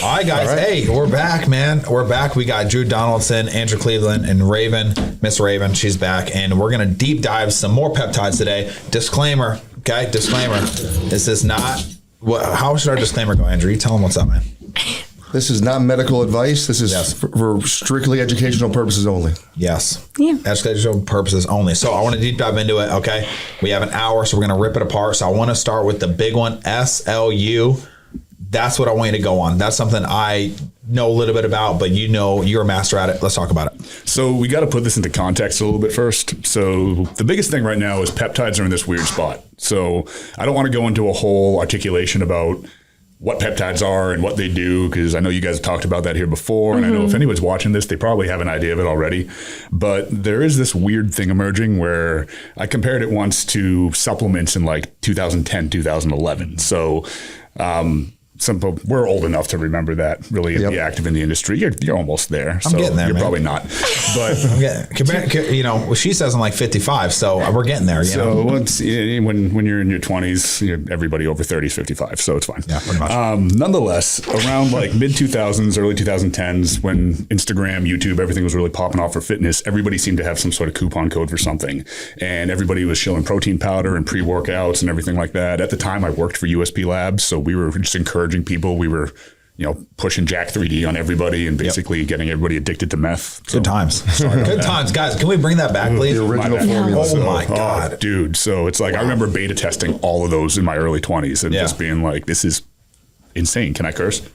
All right, guys. All right. Hey, we're back, man. We're back. We got Drew Donaldson, Andrew Cleveland, and Raven. Miss Raven, she's back. And we're going to deep dive some more peptides today. Disclaimer, okay? Disclaimer. This is not... How should our disclaimer go, Andrew? You tell them what's up, man. This is not medical advice. This is for strictly educational purposes only. Yes. Yeah. Educational purposes only. So I want to deep dive into it, okay? We have an hour, so we're going to rip it apart. So I want to start with the big one, SLU. That's what I want you to go on. That's something I know a little bit about, but you know you're a master at it. Let's talk about it. So we got to put this into context a little bit first. So the biggest thing right now is peptides are in this weird spot. So I don't want to go into a whole articulation about what peptides are and what they do, because I know you guys have talked about that here before, and I know if anyone's watching this, they probably have an idea of it already. But there is this weird thing emerging where I compared it once to supplements in like 2010, 2011. So we're old enough to remember that, really, be active in the industry. You're almost there. I'm getting there, You're man. probably not. But you know, she says I'm like 55, so we're getting there. So when you're in your 20s, everybody over 30 is 55, so it's fine. Yeah, pretty much. Nonetheless, around like mid 2000s, early 2010s, when Instagram, YouTube, everything was really popping off for fitness, everybody seemed to have some sort of coupon code for something, and everybody was showing protein powder and pre-workouts and everything like that. At the time, I worked for USP Labs, so we were just encouraging people. We were, pushing Jack 3D on everybody and basically getting everybody addicted to meth. Good times. Good times. Guys, can we bring that back, please? The original formula. Oh, my God. Dude. So it's like, I remember beta testing all of those in my early 20s and just being like, this is insane. Can I curse?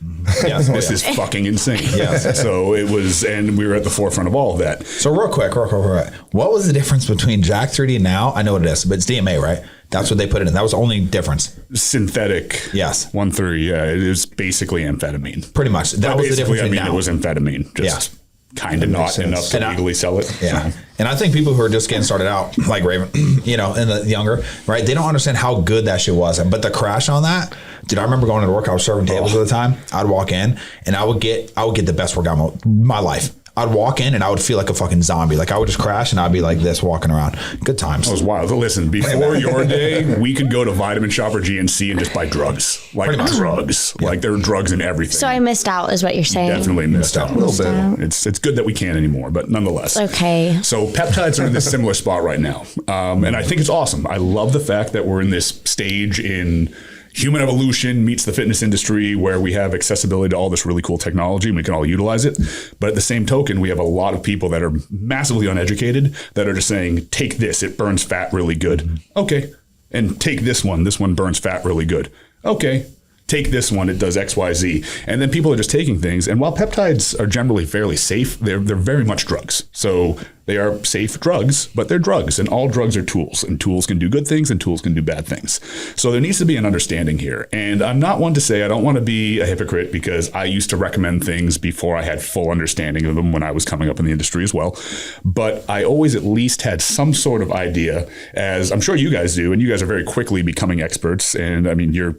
Yes. This is fucking insane. Yes. So it was, and we were at the forefront of all of that. So real quick, what was the difference between Jack 3D now? I know what it is, but it's DMA, right? That's what they put it in. That was the only difference. Synthetic. Yes. 1,3. Yeah. It was basically amphetamine. Pretty much. That was the difference. It was amphetamine. Just kind of not enough to legally sell it. Yeah. So. And I think people who are just getting started out, like Raven, and the younger, right? They don't understand how good that shit was. But the crash on that, dude, I remember going to work. I was serving tables at the time. I'd walk in and I would get the best workout of my life. I'd walk in and I would feel like a fucking zombie. Like I would just crash and I'd be like this walking around. Good times. It was wild. Listen, before your day, we could go to Vitamin Shop or GNC and just buy drugs. Like drugs. Yeah. Like there were drugs in everything. So I missed out is what you're saying. Definitely missed out. A little bit. It's good that we can't anymore, but nonetheless. Okay. So peptides are in this similar spot right now. And I think it's awesome. I love the fact that we're in this stage in human evolution meets the fitness industry where we have accessibility to all this really cool technology and we can all utilize it. But at the same token, we have a lot of people that are massively uneducated that are just saying, take this, it burns fat really good. Mm-hmm. Okay. And take this one burns fat really good. Okay. Take this one, it does X, Y, Z. And then people are just taking things. And while peptides are generally fairly safe, they're very much drugs. So they are safe drugs, but they're drugs. And all drugs are tools. And tools can do good things and tools can do bad things. So there needs to be an understanding here. And I'm not one to say, I don't want to be a hypocrite because I used to recommend things before I had full understanding of them when I was coming up in the industry as well. But I always at least had some sort of idea, as I'm sure you guys do. And you guys are very quickly becoming experts. And I mean, you're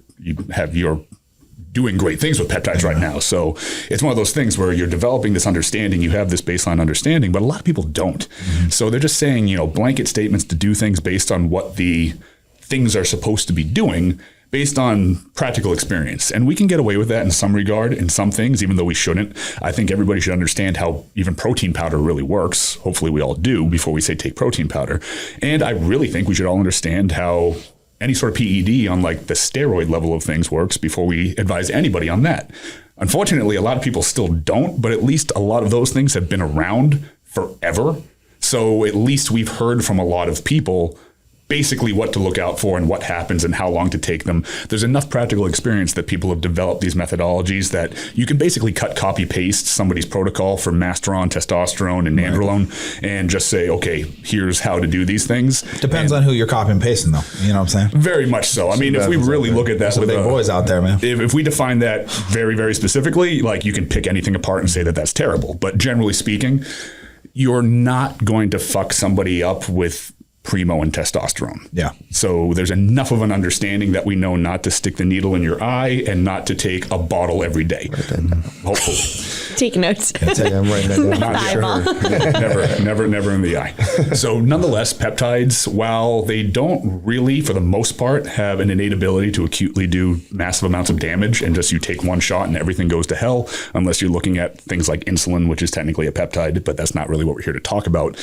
doing great things with peptides right now. So it's one of those things where you're developing this understanding, you have this baseline understanding, but a lot of people don't. Mm-hmm. So they're just saying, blanket statements to do things based on what the things are supposed to be doing based on practical experience. And we can get away with that in some regard, in some things, even though we shouldn't. I think everybody should understand how even protein powder really works. Hopefully we all do before we say take protein powder. And I really think we should all understand how any sort of PED on like the steroid level of things works before we advise anybody on that. Unfortunately, a lot of people still don't, but at least a lot of those things have been around forever. So at least we've heard from a lot of people basically what to look out for and what happens and how long to take them. There's enough practical experience that people have developed these methodologies that you can basically copy paste somebody's protocol for Masteron, testosterone, and nandrolone and just say, okay, here's how to do these things. Depends on who you're copying and pasting though. You know what I'm saying? Very much so. I mean, if we really look at that, with big boys out there, man. If we define that very, very specifically, like you can pick anything apart and say that that's terrible. But generally speaking, you're not going to fuck somebody up with primo, and testosterone. Yeah. So there's enough of an understanding that we know not to stick the needle in your eye and not to take a bottle every day. Hopefully. Take notes. Yeah, I'm writing that down. Not sure. never in the eye. So nonetheless, peptides, while they don't really, for the most part, have an innate ability to acutely do massive amounts of damage and just you take one shot and everything goes to hell, unless you're looking at things like insulin, which is technically a peptide, but that's not really what we're here to talk about.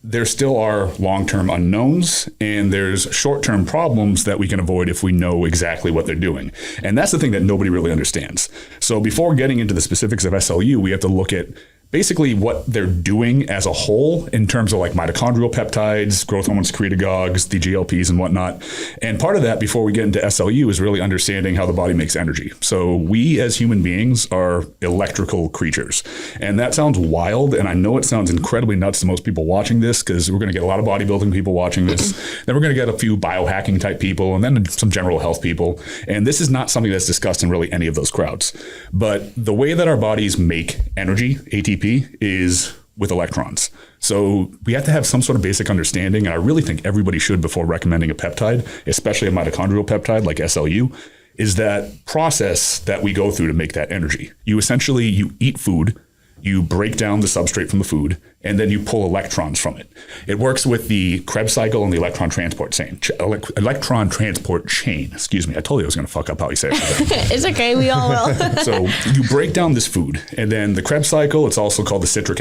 There still are long-term unknowns and there's short-term problems that we can avoid if we know exactly what they're doing. And that's the thing that nobody really understands. So before getting into the specifics of SLU, we have to look at basically what they're doing as a whole in terms of like mitochondrial peptides, growth hormone secretagogues, the GLPs and whatnot. And part of that before we get into SLU is really understanding how the body makes energy. So we as human beings are electrical creatures. And that sounds wild. And I know it sounds incredibly nuts to most people watching this because we're going to get a lot of bodybuilding people watching this. Then we're going to get a few biohacking type people and then some general health people. And this is not something that's discussed in really any of those crowds. But the way that our bodies make energy, ATP, is with electrons. So we have to have some sort of basic understanding, and I really think everybody should before recommending a peptide, especially a mitochondrial peptide like SLU, is that process that we go through to make that energy. You eat food, you break down the substrate from the food, and then you pull electrons from it. It works with the Krebs cycle and the electron transport chain. Excuse me. I told you I was going to fuck up how you say it. It's okay. We all will. So you break down this food, and then the Krebs cycle, it's also called the citric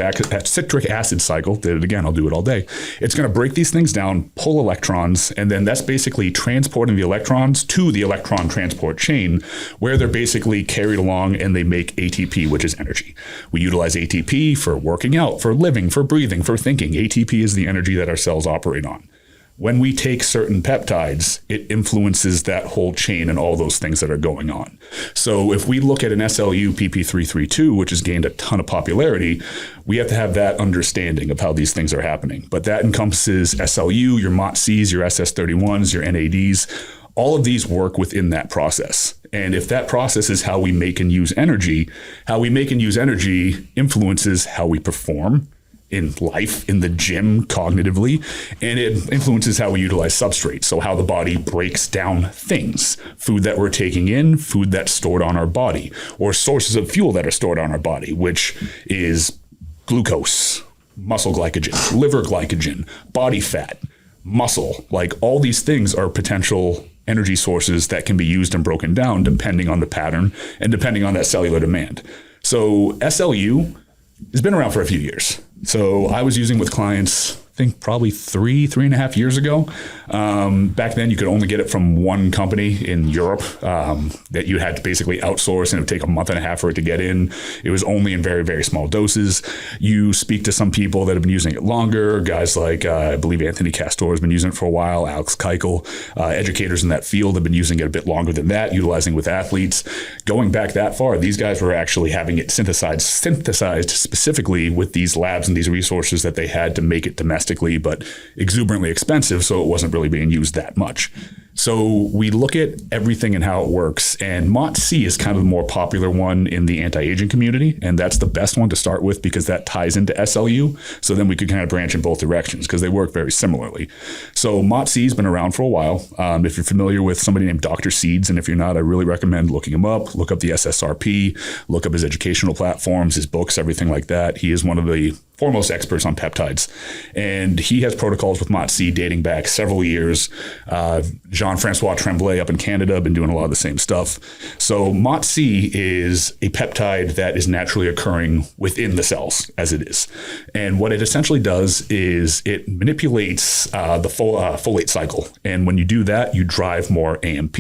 acid cycle. Did it again. I'll do it all day. It's going to break these things down, pull electrons, and then that's basically transporting the electrons to the electron transport chain where they're basically carried along and they make ATP, which is energy. We utilize ATP for working out, for living, for breathing, for thinking. ATP is the energy that our cells operate on. When we take certain peptides, it influences that whole chain and all those things that are going on. So if we look at an SLU-PP-332, which has gained a ton of popularity, we have to have that understanding of how these things are happening. But that encompasses SLU, your MOTCs, your SS31s, your NADs. All of these work within that process. And if that process is how we make and use energy, how we make and use energy influences how we perform in life, in the gym, cognitively, and it influences how we utilize substrate. So how the body breaks down things, food that we're taking in, food that's stored on our body, or sources of fuel that are stored on our body, which is glucose, muscle glycogen, liver glycogen, body fat, muscle. Like all these things are potential energy sources that can be used and broken down depending on the pattern and depending on that cellular demand. So SLU has been around for a few years. So I was using with clients, I think probably 3.5 years ago. Back then you could only get it from one company in Europe that you had to basically outsource, and it would take a month and a half for it to get in. It was only in very, very small doses. You speak to some people that have been using it longer, guys like I believe Anthony Castor has been using it for a while, Alex Keuchel, educators in that field have been using it a bit longer than that, utilizing with athletes. Going back that far, these guys were actually having it synthesized specifically with these labs and these resources that they had to make it domestically, but exuberantly expensive, so it wasn't really being used that much. So we look at everything and how it works, and MOTC is kind of the more popular one in the anti-aging community, and that's the best one to start with because that ties into SLU, so then we could kind of branch in both directions because they work very similarly. So MOTC has been around for a while. If you're familiar with somebody named Dr. Seeds, and if you're not, I really recommend looking him up. Look up the SSRP, look up his educational platforms, his books, everything like that. He is one of the foremost experts on peptides, and he has protocols with MOTC dating back several years. Jean-Francois Tremblay up in Canada have been doing a lot of the same stuff. So MOTC is a peptide that is naturally occurring within the cells as it is. And what it essentially does is it manipulates the folate cycle. And when you do that, you drive more AMP.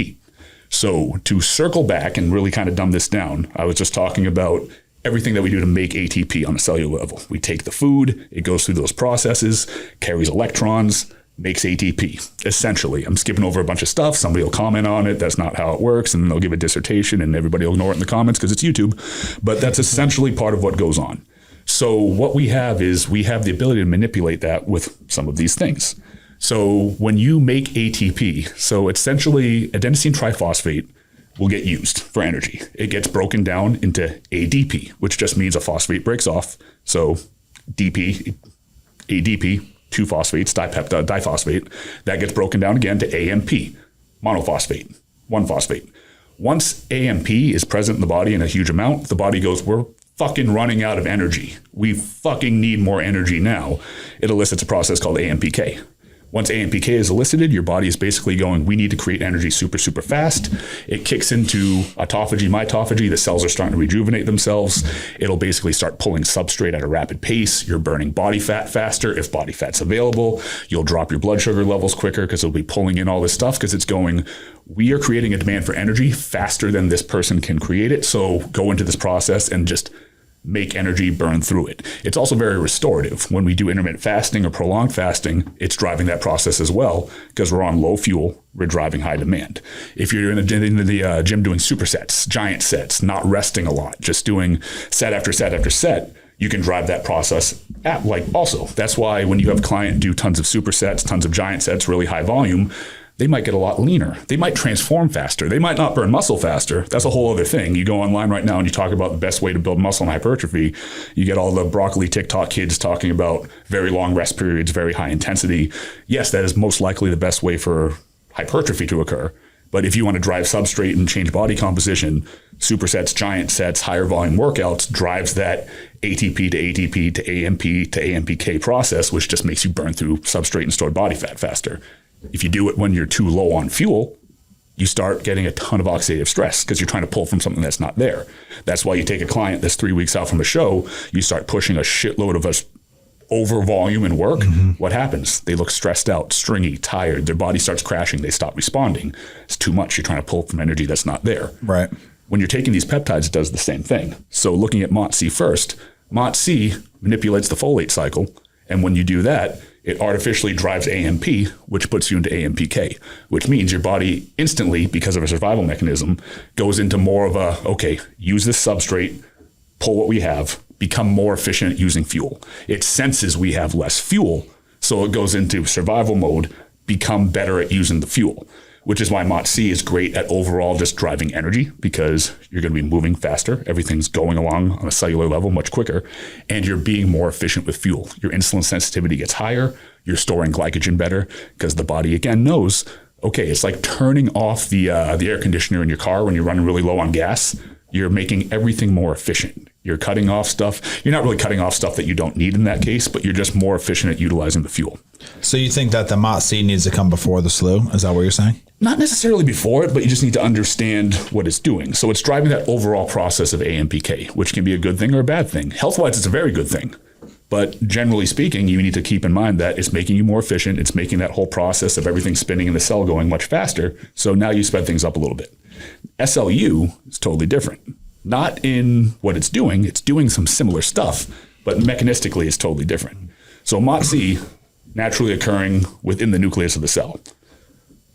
So to circle back and really kind of dumb this down, I was just talking about everything that we do to make ATP on a cellular level. We take the food, it goes through those processes, carries electrons, makes ATP. Essentially, I'm skipping over a bunch of stuff. Somebody will comment on it. That's not how it works. And then they'll give a dissertation and everybody will ignore it in the comments because it's YouTube. But that's essentially part of what goes on. So what we have is we have the ability to manipulate that with some of these things. So when you make ATP, so essentially adenosine triphosphate will get used for energy. It gets broken down into ADP, which just means a phosphate breaks off. So DP, ADP, 2-phosphates, diphosphate. That gets broken down again to AMP, monophosphate, 1-phosphate. Once AMP is present in the body in a huge amount, the body goes, we're fucking running out of energy. We fucking need more energy now. It elicits a process called AMPK. Once AMPK is elicited, your body is basically going, we need to create energy super, super fast. It kicks into autophagy, mitophagy. The cells are starting to rejuvenate themselves. It'll basically start pulling substrate at a rapid pace. You're burning body fat faster if body fat's available. You'll drop your blood sugar levels quicker because it'll be pulling in all this stuff because it's going, we are creating a demand for energy faster than this person can create it. So go into this process and just make energy burn through it. It's also very restorative. When we do intermittent fasting or prolonged fasting, it's driving that process as well because we're on low fuel, we're driving high demand. If you're in the gym doing supersets, giant sets, not resting a lot, just doing set after set after set, you can drive that process at also. That's why when you have a client do tons of supersets, tons of giant sets, really high volume, they might get a lot leaner. They might transform faster. They might not burn muscle faster. That's a whole other thing. You go online right now and you talk about the best way to build muscle and hypertrophy. You get all the broccoli TikTok kids talking about very long rest periods, very high intensity. Yes, that is most likely the best way for hypertrophy to occur. But if you want to drive substrate and change body composition, supersets, giant sets, higher volume workouts drives that ATP to ATP to AMP to AMPK process, which just makes you burn through substrate and stored body fat faster. If you do it when you're too low on fuel, you start getting a ton of oxidative stress because you're trying to pull from something that's not there. That's why you take a client that's 3 weeks out from a show, you start pushing a shitload of us over volume and work. What happens? They look stressed out, stringy, tired. Their body starts crashing. They stop responding. It's too much. You're trying to pull from energy that's not there. Right. When you're taking these peptides, it does the same thing. So looking at MOTS-C first, MOTS-C manipulates the folate cycle. And when you do that, it artificially drives AMP, which puts you into AMPK, which means your body instantly, because of a survival mechanism, goes into more of a, okay, use this substrate, pull what we have, become more efficient at using fuel. It senses we have less fuel, so it goes into survival mode, become better at using the fuel, which is why MOTS-C is great at overall just driving energy because you're going to be moving faster. Everything's going along on a cellular level much quicker, and you're being more efficient with fuel. Your insulin sensitivity gets higher. You're storing glycogen better because the body, again, knows, okay, it's like turning off the air conditioner in your car when you're running really low on gas. You're making everything more efficient. You're cutting off stuff. You're not really cutting off stuff that you don't need in that case, but you're just more efficient at utilizing the fuel. So you think that the MOTS-C needs to come before the SLU? Is that what you're saying? Not necessarily before it, but you just need to understand what it's doing. So it's driving that overall process of AMPK, which can be a good thing or a bad thing. Health-wise, it's a very good thing. But generally speaking, you need to keep in mind that it's making you more efficient. It's making that whole process of everything spinning in the cell going much faster. So now you sped things up a little bit. SLU is totally different. Not in what it's doing some similar stuff, but mechanistically it's totally different. So MOTS-C, naturally occurring within the nucleus of the cell.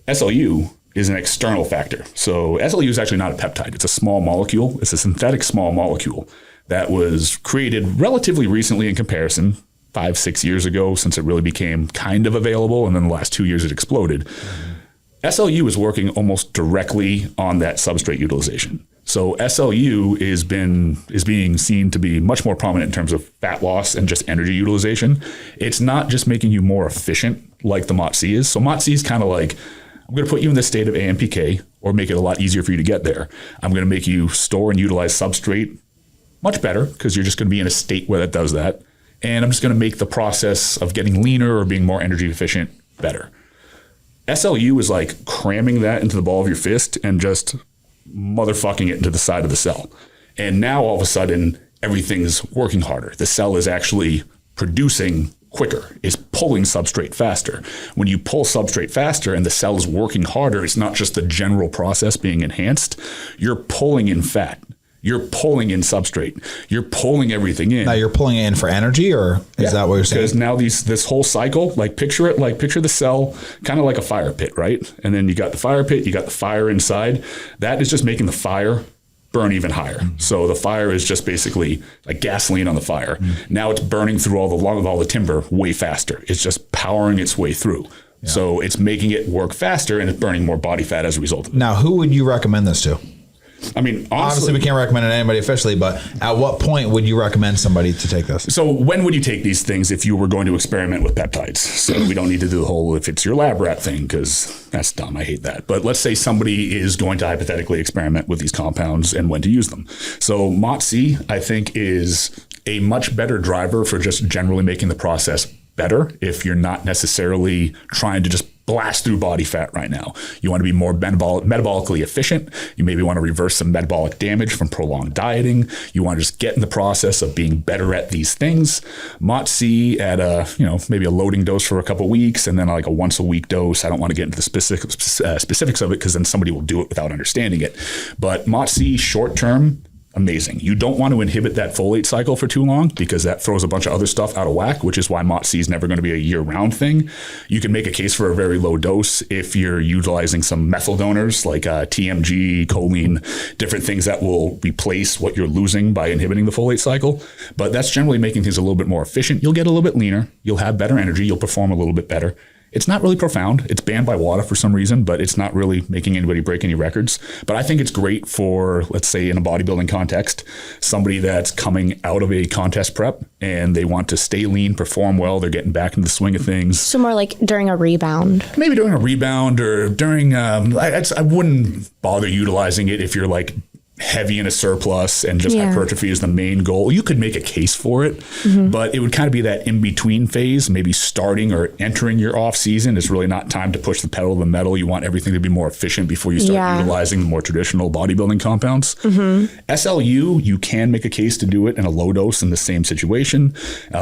SLU is an external factor. So SLU is actually not a peptide. It's a small molecule. It's a synthetic small molecule that was created relatively recently in comparison, 5-6 years ago, since it really became kind of available. And then the last 2 years it exploded. SLU is working almost directly on that substrate utilization. So SLU is being seen to be much more prominent in terms of fat loss and just energy utilization. It's not just making you more efficient like the MOTS-C is. So MOTS-C is kind of like, I'm going to put you in this state of AMPK or make it a lot easier for you to get there. I'm going to make you store and utilize substrate much better because you're just going to be in a state where that does that. And I'm just going to make the process of getting leaner or being more energy efficient better. SLU is like cramming that into the ball of your fist and just motherfucking it into the side of the cell. And now all of a sudden, everything's working harder. The cell is actually producing quicker, is pulling substrate faster. When you pull substrate faster and the cell is working harder, it's not just the general process being enhanced. You're pulling in fat. You're pulling in substrate. You're pulling everything in. Now you're pulling it in for energy, or is that what you're saying? Because now this whole cycle, picture the cell kind of like a fire pit, right? And then you got the fire pit, you got the fire inside. That is just making the fire burn even higher. So the fire is just basically like gasoline on the fire. Now it's burning through all the timber way faster. It's just powering its way through. Yeah. So it's making it work faster and it's burning more body fat as a result of it. Now, who would you recommend this to? I mean, obviously we can't recommend it to anybody officially, but at what point would you recommend somebody to take this? So when would you take these things if you were going to experiment with peptides? So we don't need to do the whole if it's your lab rat thing, because that's dumb. I hate that. But let's say somebody is going to hypothetically experiment with these compounds and when to use them. So MOTS-C, I think, is a much better driver for just generally making the process better if you're not necessarily trying to just blast through body fat right now. You want to be more metabolically efficient. You maybe want to reverse some metabolic damage from prolonged dieting. You want to just get in the process of being better at these things. MOTS-C at maybe a loading dose for a couple of weeks and then like a once a week dose. I don't want to get into the specifics of it because then somebody will do it without understanding it. But MOTS-C short term, amazing. You don't want to inhibit that folate cycle for too long because that throws a bunch of other stuff out of whack, which is why MOTS-C is never going to be a year-round thing. You can make a case for a very low dose if you're utilizing some methyl donors like TMG, choline, different things that will replace what you're losing by inhibiting the folate cycle. But that's generally making things a little bit more efficient. You'll get a little bit leaner. You'll have better energy. You'll perform a little bit better. It's not really profound. It's banned by WADA for some reason, but it's not really making anybody break any records. But I think it's great for, let's say, in a bodybuilding context, somebody that's coming out of a contest prep and they want to stay lean, perform well, they're getting back into the swing of things. So more like during a rebound. Maybe during a rebound or during, I wouldn't bother utilizing it if you're like heavy in a surplus and just hypertrophy is the main goal. You could make a case for it, but it would kind of be that in-between phase, maybe starting or entering your off season. It's really not time to push the pedal to the metal. You want everything to be more efficient before you start utilizing the more traditional bodybuilding compounds. SLU, you can make a case to do it in a low dose in the same situation.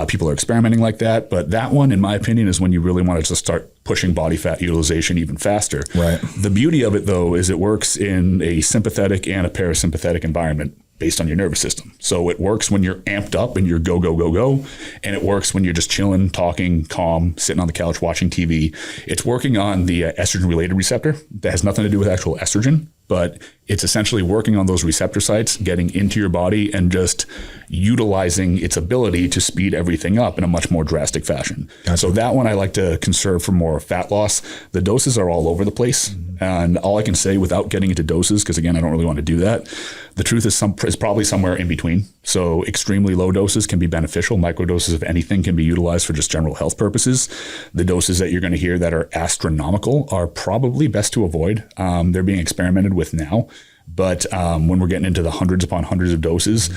People are experimenting like that, but that one, in my opinion, is when you really want to just start pushing body fat utilization even faster. Right. The beauty of it, though, is it works in a sympathetic and a parasympathetic environment based on your nervous system. So it works when you're amped up and you're go, go, go, go. And it works when you're just chilling, talking, calm, sitting on the couch, watching TV. It's working on the estrogen-related receptor. That has nothing to do with actual estrogen, but it's essentially working on those receptor sites, getting into your body and just utilizing its ability to speed everything up in a much more drastic fashion. Gotcha. So that one I like to conserve for more fat loss. The doses are all over the place. And all I can say without getting into doses, because again, I don't really want to do that, the truth is probably somewhere in between. So extremely low doses can be beneficial. Microdoses of anything can be utilized for just general health purposes. The doses that you're going to hear that are astronomical are probably best to avoid. They're being experimented with now. But when we're getting into the hundreds upon hundreds of doses,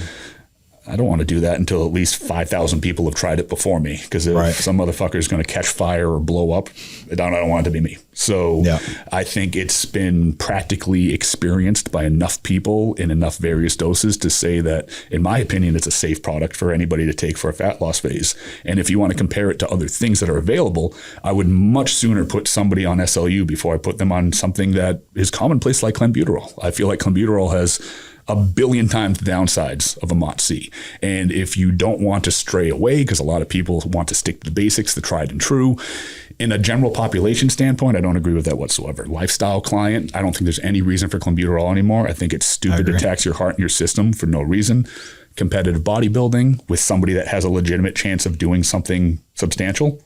I don't want to do that until at least 5,000 people have tried it before me, because if some motherfucker is going to catch fire or blow up, I don't want it to be me. So I think it's been practically experienced by enough people in enough various doses to say that, in my opinion, it's a safe product for anybody to take for a fat loss phase. And if you want to compare it to other things that are available, I would much sooner put somebody on SLU before I put them on something that is commonplace like clenbuterol. I feel like clenbuterol has a billion times the downsides of a MOTS-C. And if you don't want to stray away, because a lot of people want to stick to the basics, the tried and true, in a general population standpoint, I don't agree with that whatsoever. Lifestyle client, I don't think there's any reason for clenbuterol anymore. I think it's stupid to tax your heart and your system for no reason. Competitive bodybuilding with somebody that has a legitimate chance of doing something substantial,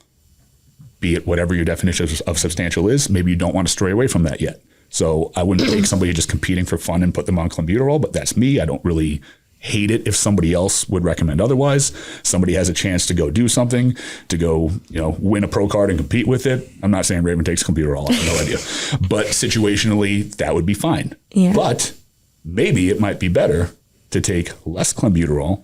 be it whatever your definition of substantial is, maybe you don't want to stray away from that yet. So I wouldn't take somebody just competing for fun and put them on clenbuterol, but that's me. I don't really hate it if somebody else would recommend otherwise. Somebody has a chance to go do something, to go, win a pro card and compete with it. I'm not saying Raven takes clenbuterol. I have no idea. But situationally, that would be fine. Yeah. But maybe it might be better to take less clenbuterol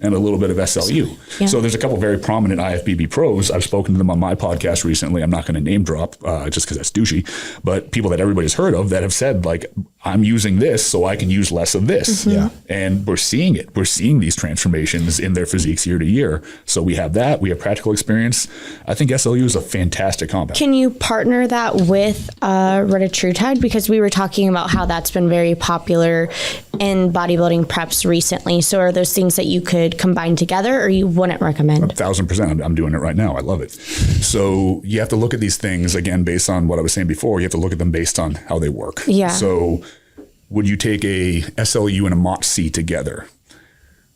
and a little bit of SLU. Yeah. So there's a couple of very prominent IFBB pros. I've spoken to them on my podcast recently. I'm not going to name drop just because that's douchey, but people that everybody's heard of that have said, like, I'm using this so I can use less of this. Yeah. And we're seeing it. We're seeing these transformations in their physiques year to year. So we have that. We have practical experience. I think SLU is a fantastic compound. Can you partner that with retatrutide? Because we were talking about how that's been very popular in bodybuilding preps recently. So are those things that you could combine together, or you wouldn't recommend? 1,000%. I'm doing it right now. I love it. So you have to look at these things, again, based on what I was saying before. You have to look at them based on how they work. Yeah. So would you take a SLU and a MOTS-C together?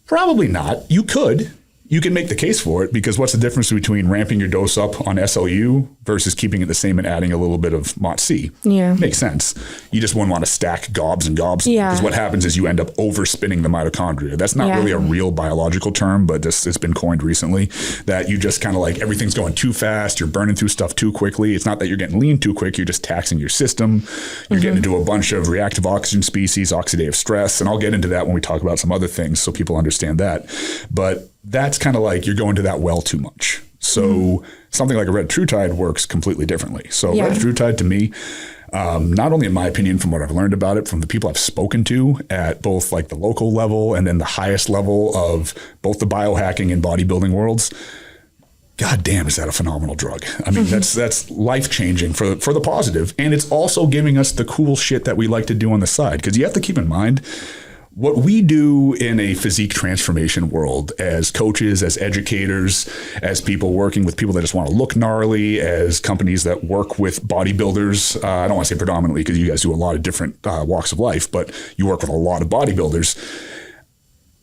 Probably not. You could. You can make the case for it because what's the difference between ramping your dose up on SLU versus keeping it the same and adding a little bit of MOTS-C? Yeah. Makes sense. You just wouldn't want to stack gobs and gobs because what happens is you end up overspinning the mitochondria. That's not really a real biological term, but it's been coined recently that you just kind of like everything's going too fast. You're burning through stuff too quickly. It's not that you're getting lean too quick. You're just taxing your system. You're getting into a bunch of reactive oxygen species, oxidative stress. And I'll get into that when we talk about some other things so people understand that. But that's kind of like you're going to that well too much. So something like a retatrutide works completely differently. So retatrutide to me, not only in my opinion from what I've learned about it from the people I've spoken to at both like the local level and then the highest level of both the biohacking and bodybuilding worlds, God damn, is that a phenomenal drug. I mean, that's life-changing for the positive. And it's also giving us the cool shit that we like to do on the side. Because you have to keep in mind, what we do in a physique transformation world as coaches, as educators, as people working with people that just want to look gnarly, as companies that work with bodybuilders, I don't want to say predominantly because you guys do a lot of different walks of life, but you work with a lot of bodybuilders.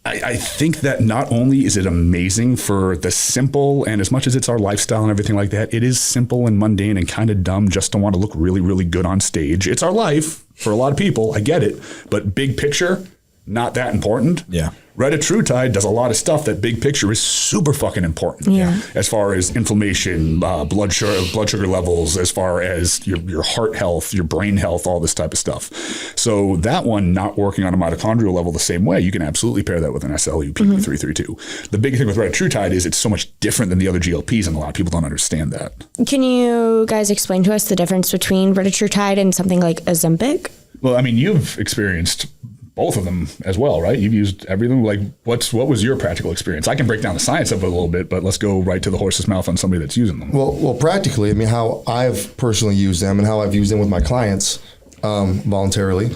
I think that not only is it amazing for the simple, and as much as it's our lifestyle and everything like that, it is simple and mundane and kind of dumb just to want to look really, really good on stage. It's our life for a lot of people. I get it. But big picture, not that important. Yeah. Retatrutide does a lot of stuff that big picture is super fucking important. Yeah. As far as inflammation, blood sugar levels, as far as your heart health, your brain health, all this type of stuff. So that one not working on a mitochondrial level the same way, you can absolutely pair that with an SLU-PP-332. The big thing with retatrutide is it's so much different than the other GLPs, and a lot of people don't understand that. Can you guys explain to us the difference between retatrutide and something like Ozempic? Well, I mean, you've experienced both of them as well, right? You've used everything. Like, what was your practical experience? I can break down the science of it a little bit, but let's go right to the horse's mouth on somebody that's using them. Well, practically, I mean, how I've personally used them and how I've used them with my clients voluntarily,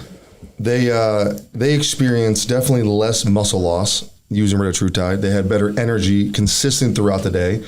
they experience definitely less muscle loss using retatrutide. They had better energy, consistent throughout the day.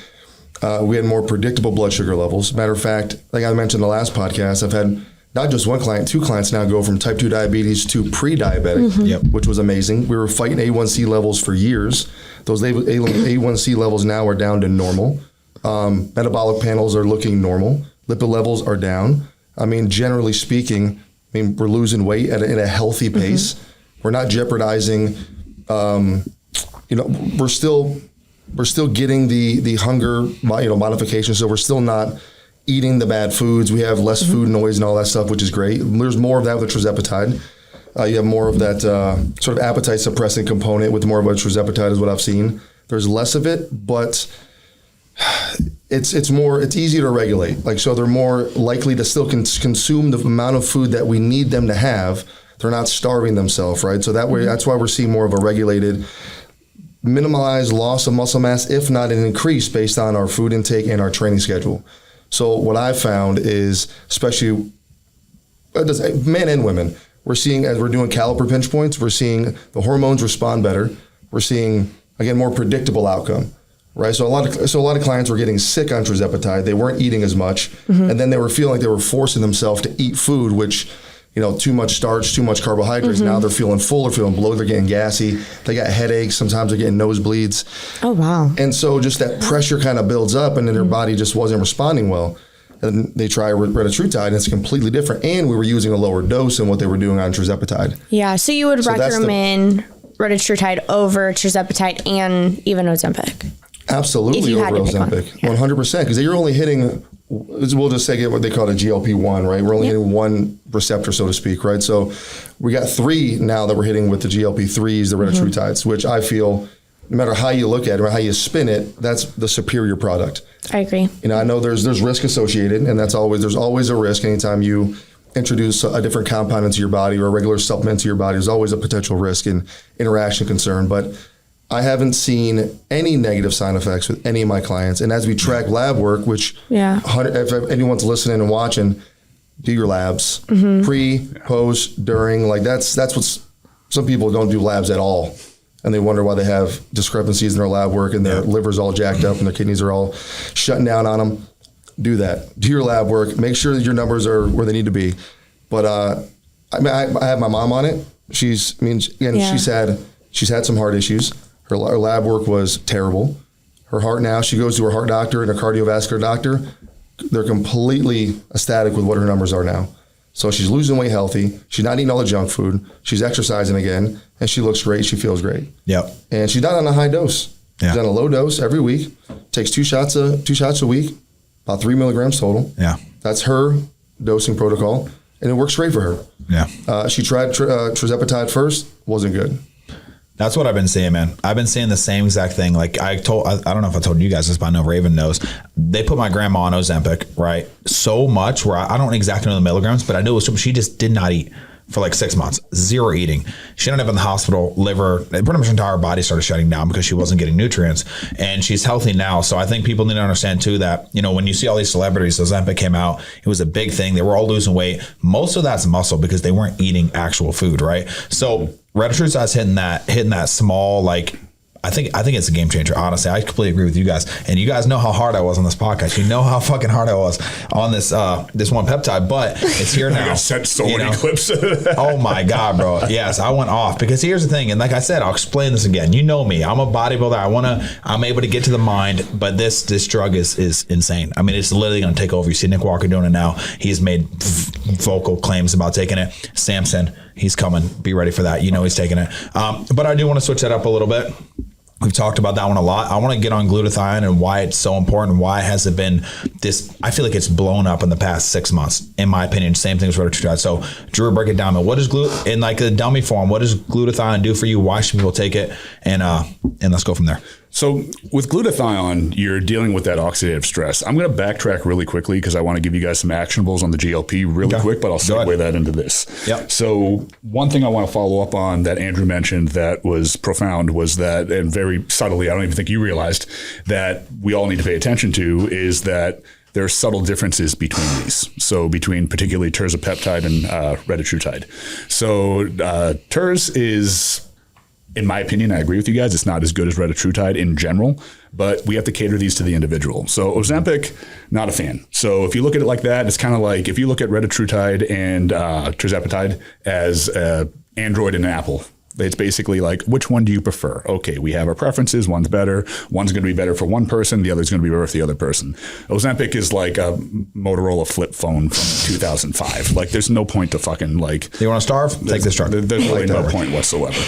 We had more predictable blood sugar levels. Matter of fact, like I mentioned in the last podcast, I've had not just one client, two clients now go from type 2 diabetes to pre-diabetic, which was amazing. We were fighting A1C levels for years. Those A1C levels now are down to normal. Metabolic panels are looking normal. Lipid levels are down. I mean, generally speaking, we're losing weight at a healthy pace. We're not jeopardizing, we're still getting the hunger, modification. So we're still not eating the bad foods. We have less food noise and all that stuff, which is great. There's more of that with tirzepatide. You have more of that sort of appetite suppressing component with more of a tirzepatide is what I've seen. There's less of it, but it's easier to regulate. Like, so they're more likely to still consume the amount of food that we need them to have. They're not starving themselves, right? So that way, that's why we're seeing more of a regulated, minimalized loss of muscle mass, if not an increase based on our food intake and our training schedule. So what I've found is, especially men and women, we're seeing, as we're doing caliper pinch points, we're seeing the hormones respond better. We're seeing, again, more predictable outcome, right? So a lot of clients were getting sick on tirzepatide. They weren't eating as much, and then they were feeling like they were forcing themselves to eat food, which, too much starch, too much carbohydrates. Now they're feeling full, they're feeling bloated, they're getting gassy, they got headaches, sometimes they're getting nosebleeds. Oh, wow. And so just that pressure kind of builds up, and then their body just wasn't responding well. And they try retatrutide, and it's completely different. And we were using a lower dose than what they were doing on tirzepatide. Yeah, so you would recommend retatrutide over tirzepatide and even Ozempic? Absolutely over Ozempic, 100%. Because you're only hitting, we'll just say what they call a GLP-1, right? We're only hitting one receptor, so to speak, right? So we got three now that we're hitting with the GLP-3s, the retatrutides, which I feel, no matter how you look at it or how you spin it, that's the superior product. I agree. I know there's risk associated, and there's always a risk anytime you introduce a different compound into your body or a regular supplement into your body. There's always a potential risk and interaction concern, but I haven't seen any negative side effects with any of my clients. And as we track lab work, which if anyone's listening and watching, do your labs pre, post, during. Like that's what some people don't do labs at all, and they wonder why they have discrepancies in their lab work and their liver's all jacked up and their kidneys are all shutting down on them. Do that. Do your lab work. Make sure that your numbers are where they need to be. But I have my mom on it. She's had some heart issues. Her lab work was terrible. Her heart now, she goes to her heart doctor and a cardiovascular doctor. They're completely ecstatic with what her numbers are now. So she's losing weight healthy. She's not eating all the junk food. She's exercising again, and she looks great. She feels great. Yep. And she's not on a high dose. Yeah. She's on a low dose every week. Takes two shots a week, about 3 milligrams total. Yeah. That's her dosing protocol, and it works great for her. Yeah. She tried tirzepatide first, wasn't good. That's what I've been seeing, man. I've been seeing the same exact thing. Like I don't know if I told you guys this, but I know Raven knows. They put my grandma on Ozempic, right? So much where I don't exactly know the milligrams, but I knew it was, she just did not eat for like 6 months, zero eating. She ended up in the hospital, liver, pretty much her entire body started shutting down because she wasn't getting nutrients, and she's healthy now. So I think people need to understand too that, you know, when you see all these celebrities, Ozempic came out, it was a big thing. They were all losing weight. Most of that's muscle because they weren't eating actual food, right? So retatrutide's hitting that small, like, I think it's a game changer. Honestly, I completely agree with you guys. And you guys know how hard I was on this podcast. You know how fucking hard I was on this one peptide, but it's here now. I sent so many clips. Oh my God, bro. Yes, I went off because here's the thing. And like I said, I'll explain this again. You know me. I'm a bodybuilder. I'm able to get to the mind, but this drug is insane. I mean, it's literally going to take over. You see Nick Walker doing it now. He's made vocal claims about taking it. Samson, he's coming. Be ready for that. You know he's taking it. But I do want to switch that up a little bit. We've talked about that one a lot. I want to get on glutathione and why it's so important. Why has it been this? I feel like it's blown up in the past 6 months, in my opinion. Same thing with retatrutide. So, Drew, break it down. What does in like the dummy form? What does glutathione do for you? Why should people take it? And let's go from there. So with glutathione, you're dealing with that oxidative stress. I'm going to backtrack really quickly because I want to give you guys some actionables on the GLP really quick, but I'll segue that into this. Yep. So one thing I want to follow up on that Andrew mentioned that was profound was that, and very subtly, I don't even think you realized, that we all need to pay attention to is that there are subtle differences between these. So between particularly tirzepatide and retatrutide. So Terz is, in my opinion, I agree with you guys, it's not as good as retatrutide in general, but we have to cater these to the individual. So Ozempic, not a fan. So if you look at it like that, it's kind of like if you look at retatrutide and tirzepatide as Android and an Apple. It's basically like, which one do you prefer? Okay, we have our preferences. One's better. One's going to be better for one person. The other's going to be better for the other person. Ozempic is like a Motorola flip phone from 2005. Like, there's no point to fucking like. You want to starve? Take this drug. There's really no point whatsoever.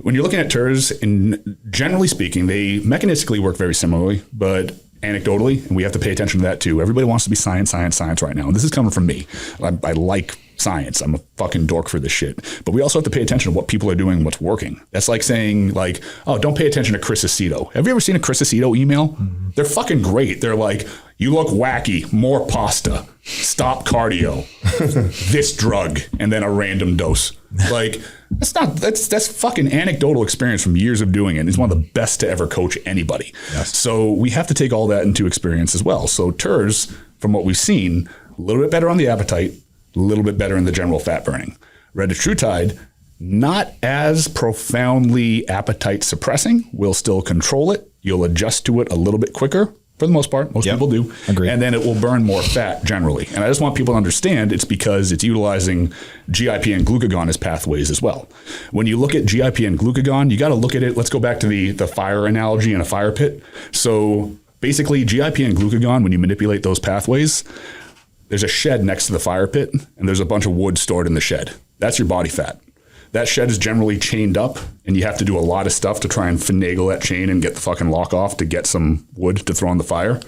When you're looking at Terz, and generally speaking, they mechanistically work very similarly, but anecdotally, and we have to pay attention to that too. Everybody wants to be science right now. And this is coming from me. I like science. I'm a fucking dork for this shit. But we also have to pay attention to what people are doing and what's working. That's like saying like, oh, don't pay attention to Chris Aceto. Have you ever seen a Chris Aceto email? Mm-hmm. They're fucking great. They're like, you look wacky, more pasta, stop cardio, this drug, and then a random dose. Like, that's fucking anecdotal experience from years of doing it. It's one of the best to ever coach anybody. Yes. So we have to take all that into experience as well. So Terz, from what we've seen, a little bit better on the appetite, a little bit better in the general fat burning. Retatrutide, not as profoundly appetite suppressing. We'll still control it. You'll adjust to it a little bit quicker. For the most part, most people do. Agreed. And then it will burn more fat generally. And I just want people to understand it's because it's utilizing GIP and glucagon as pathways as well. When you look at GIP and glucagon, you got to look at it. Let's go back to the fire analogy in a fire pit. So basically GIP and glucagon, when you manipulate those pathways, there's a shed next to the fire pit and there's a bunch of wood stored in the shed. That's your body fat. That shed is generally chained up and you have to do a lot of stuff to try and finagle that chain and get the fucking lock off to get some wood to throw on the fire.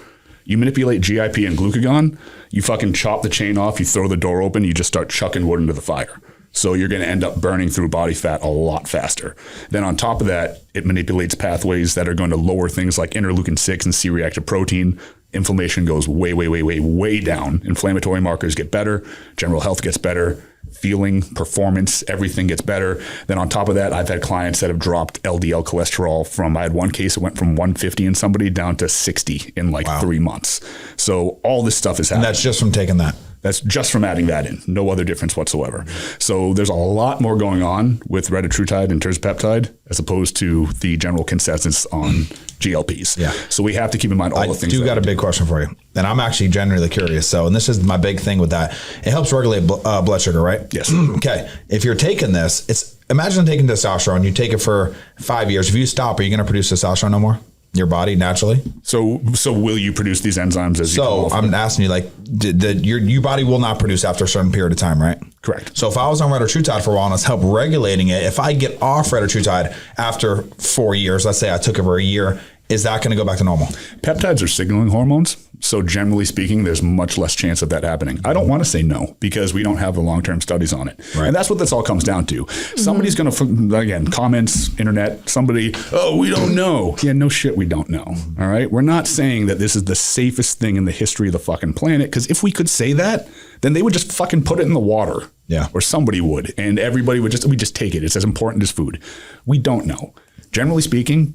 You manipulate GIP and glucagon, you fucking chop the chain off, you throw the door open, you just start chucking wood into the fire. So you're going to end up burning through body fat a lot faster. Then on top of that, it manipulates pathways that are going to lower things like interleukin-6 and C-reactive protein. Inflammation goes way down. Inflammatory markers get better. General health gets better. Feeling, performance, everything gets better. Then on top of that, I've had clients that have dropped LDL cholesterol from, I had one case, it went from 150 in somebody down to 60 in 3 months. So all this stuff is happening. And that's just from taking that. That's just from adding that in. No other difference whatsoever. So there's a lot more going on with retatrutide and tirzepatide as opposed to the general consensus on GLPs. Yeah. So we have to keep in mind all the things. I do got a big question for you. And I'm actually genuinely curious. So, and this is my big thing with that. It helps regulate blood sugar, right? Yes. Okay. If you're taking this, imagine taking testosterone. You take it for 5 years. If you stop, are you going to produce testosterone no more? your body naturally. So will you produce these enzymes as you come off? I'm asking you, like, your body will not produce after a certain period of time, right? Correct. So if I was on retatrutide for a while and it's help regulating it, if I get off retatrutide after 4 years, let's say I took it for a year, is that going to go back to normal? Peptides are signaling hormones. So generally speaking, there's much less chance of that happening. I don't want to say no because we don't have the long-term studies on it. Right. And that's what this all comes down to. Somebody's going to, again, comments, internet, somebody, oh, we don't know. Yeah, no shit, we don't know. All right. We're not saying that this is the safest thing in the history of the fucking planet, because if we could say that, then they would just fucking put it in the water. Yeah. Or somebody would. And everybody would just take it. It's as important as food. We don't know. Generally speaking,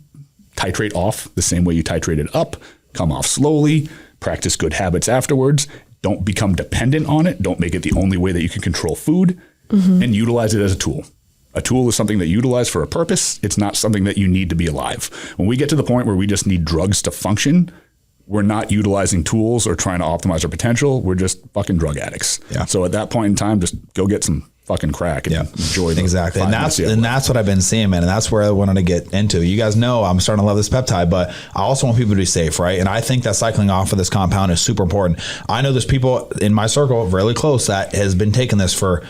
titrate off the same way you titrate it up, come off slowly, practice good habits afterwards. Don't become dependent on it. Don't make it the only way that you can control food, and utilize it as a tool. A tool is something that you utilize for a purpose. It's not something that you need to be alive. When we get to the point where we just need drugs to function, we're not utilizing tools or trying to optimize our potential. We're just fucking drug addicts. Yeah. So at that point in time, just go get some fucking crack and enjoy the exactly. And that's what I've been seeing, man. And that's where I wanted to get into. You guys know I'm starting to love this peptide, but I also want people to be safe, right? And I think that cycling off of this compound is super important. I know there's people in my circle really close that has been taking this for,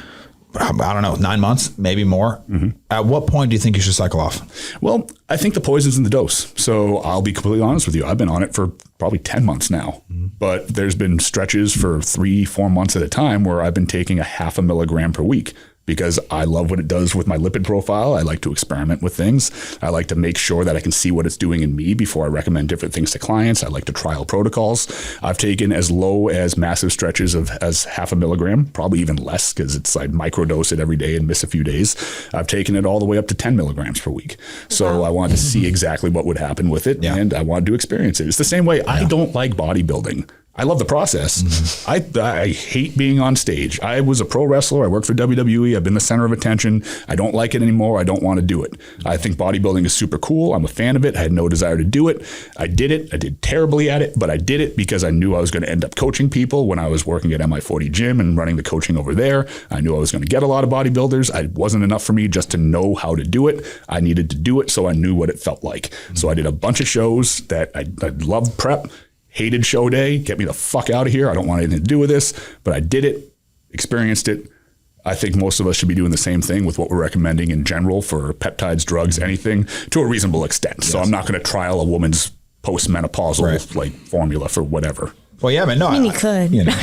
I don't know, 9 months, maybe more. At what point do you think you should cycle off? Well, I think the poison's in the dose. So I'll be completely honest with you. I've been on it for probably 10 months now, but there's been stretches for 3-4 months at a time where I've been taking 0.5 milligram per week, because I love what it does with my lipid profile. I like to experiment with things. I like to make sure that I can see what it's doing in me before I recommend different things to clients. I like to trial protocols. I've taken as low as massive stretches of as 0.5 milligram, probably even less, because it's like microdose it every day and miss a few days. I've taken it all the way up to 10 milligrams per week. So I wanted to see exactly what would happen with it, and I wanted to experience it. It's the same way I don't like bodybuilding. I love the process. I hate being on stage. I was a pro wrestler. I worked for WWE. I've been the center of attention. I don't like it anymore. I don't want to do it. I think bodybuilding is super cool. I'm a fan of it. I had no desire to do it. I did it. I did terribly at it, but I did it because I knew I was going to end up coaching people when I was working at MI40 Gym and running the coaching over there. I knew I was going to get a lot of bodybuilders. It wasn't enough for me just to know how to do it. I needed to do it so I knew what it felt like. So I did a bunch of shows that I loved prep. Hated show day, get me the fuck out of here. I don't want anything to do with this, but I did it, experienced it. I think most of us should be doing the same thing with what we're recommending in general for peptides, drugs, anything to a reasonable extent. Yes. So I'm not going to trial a woman's postmenopausal like formula for whatever. Well, yeah, man, no. I mean, you could. You know,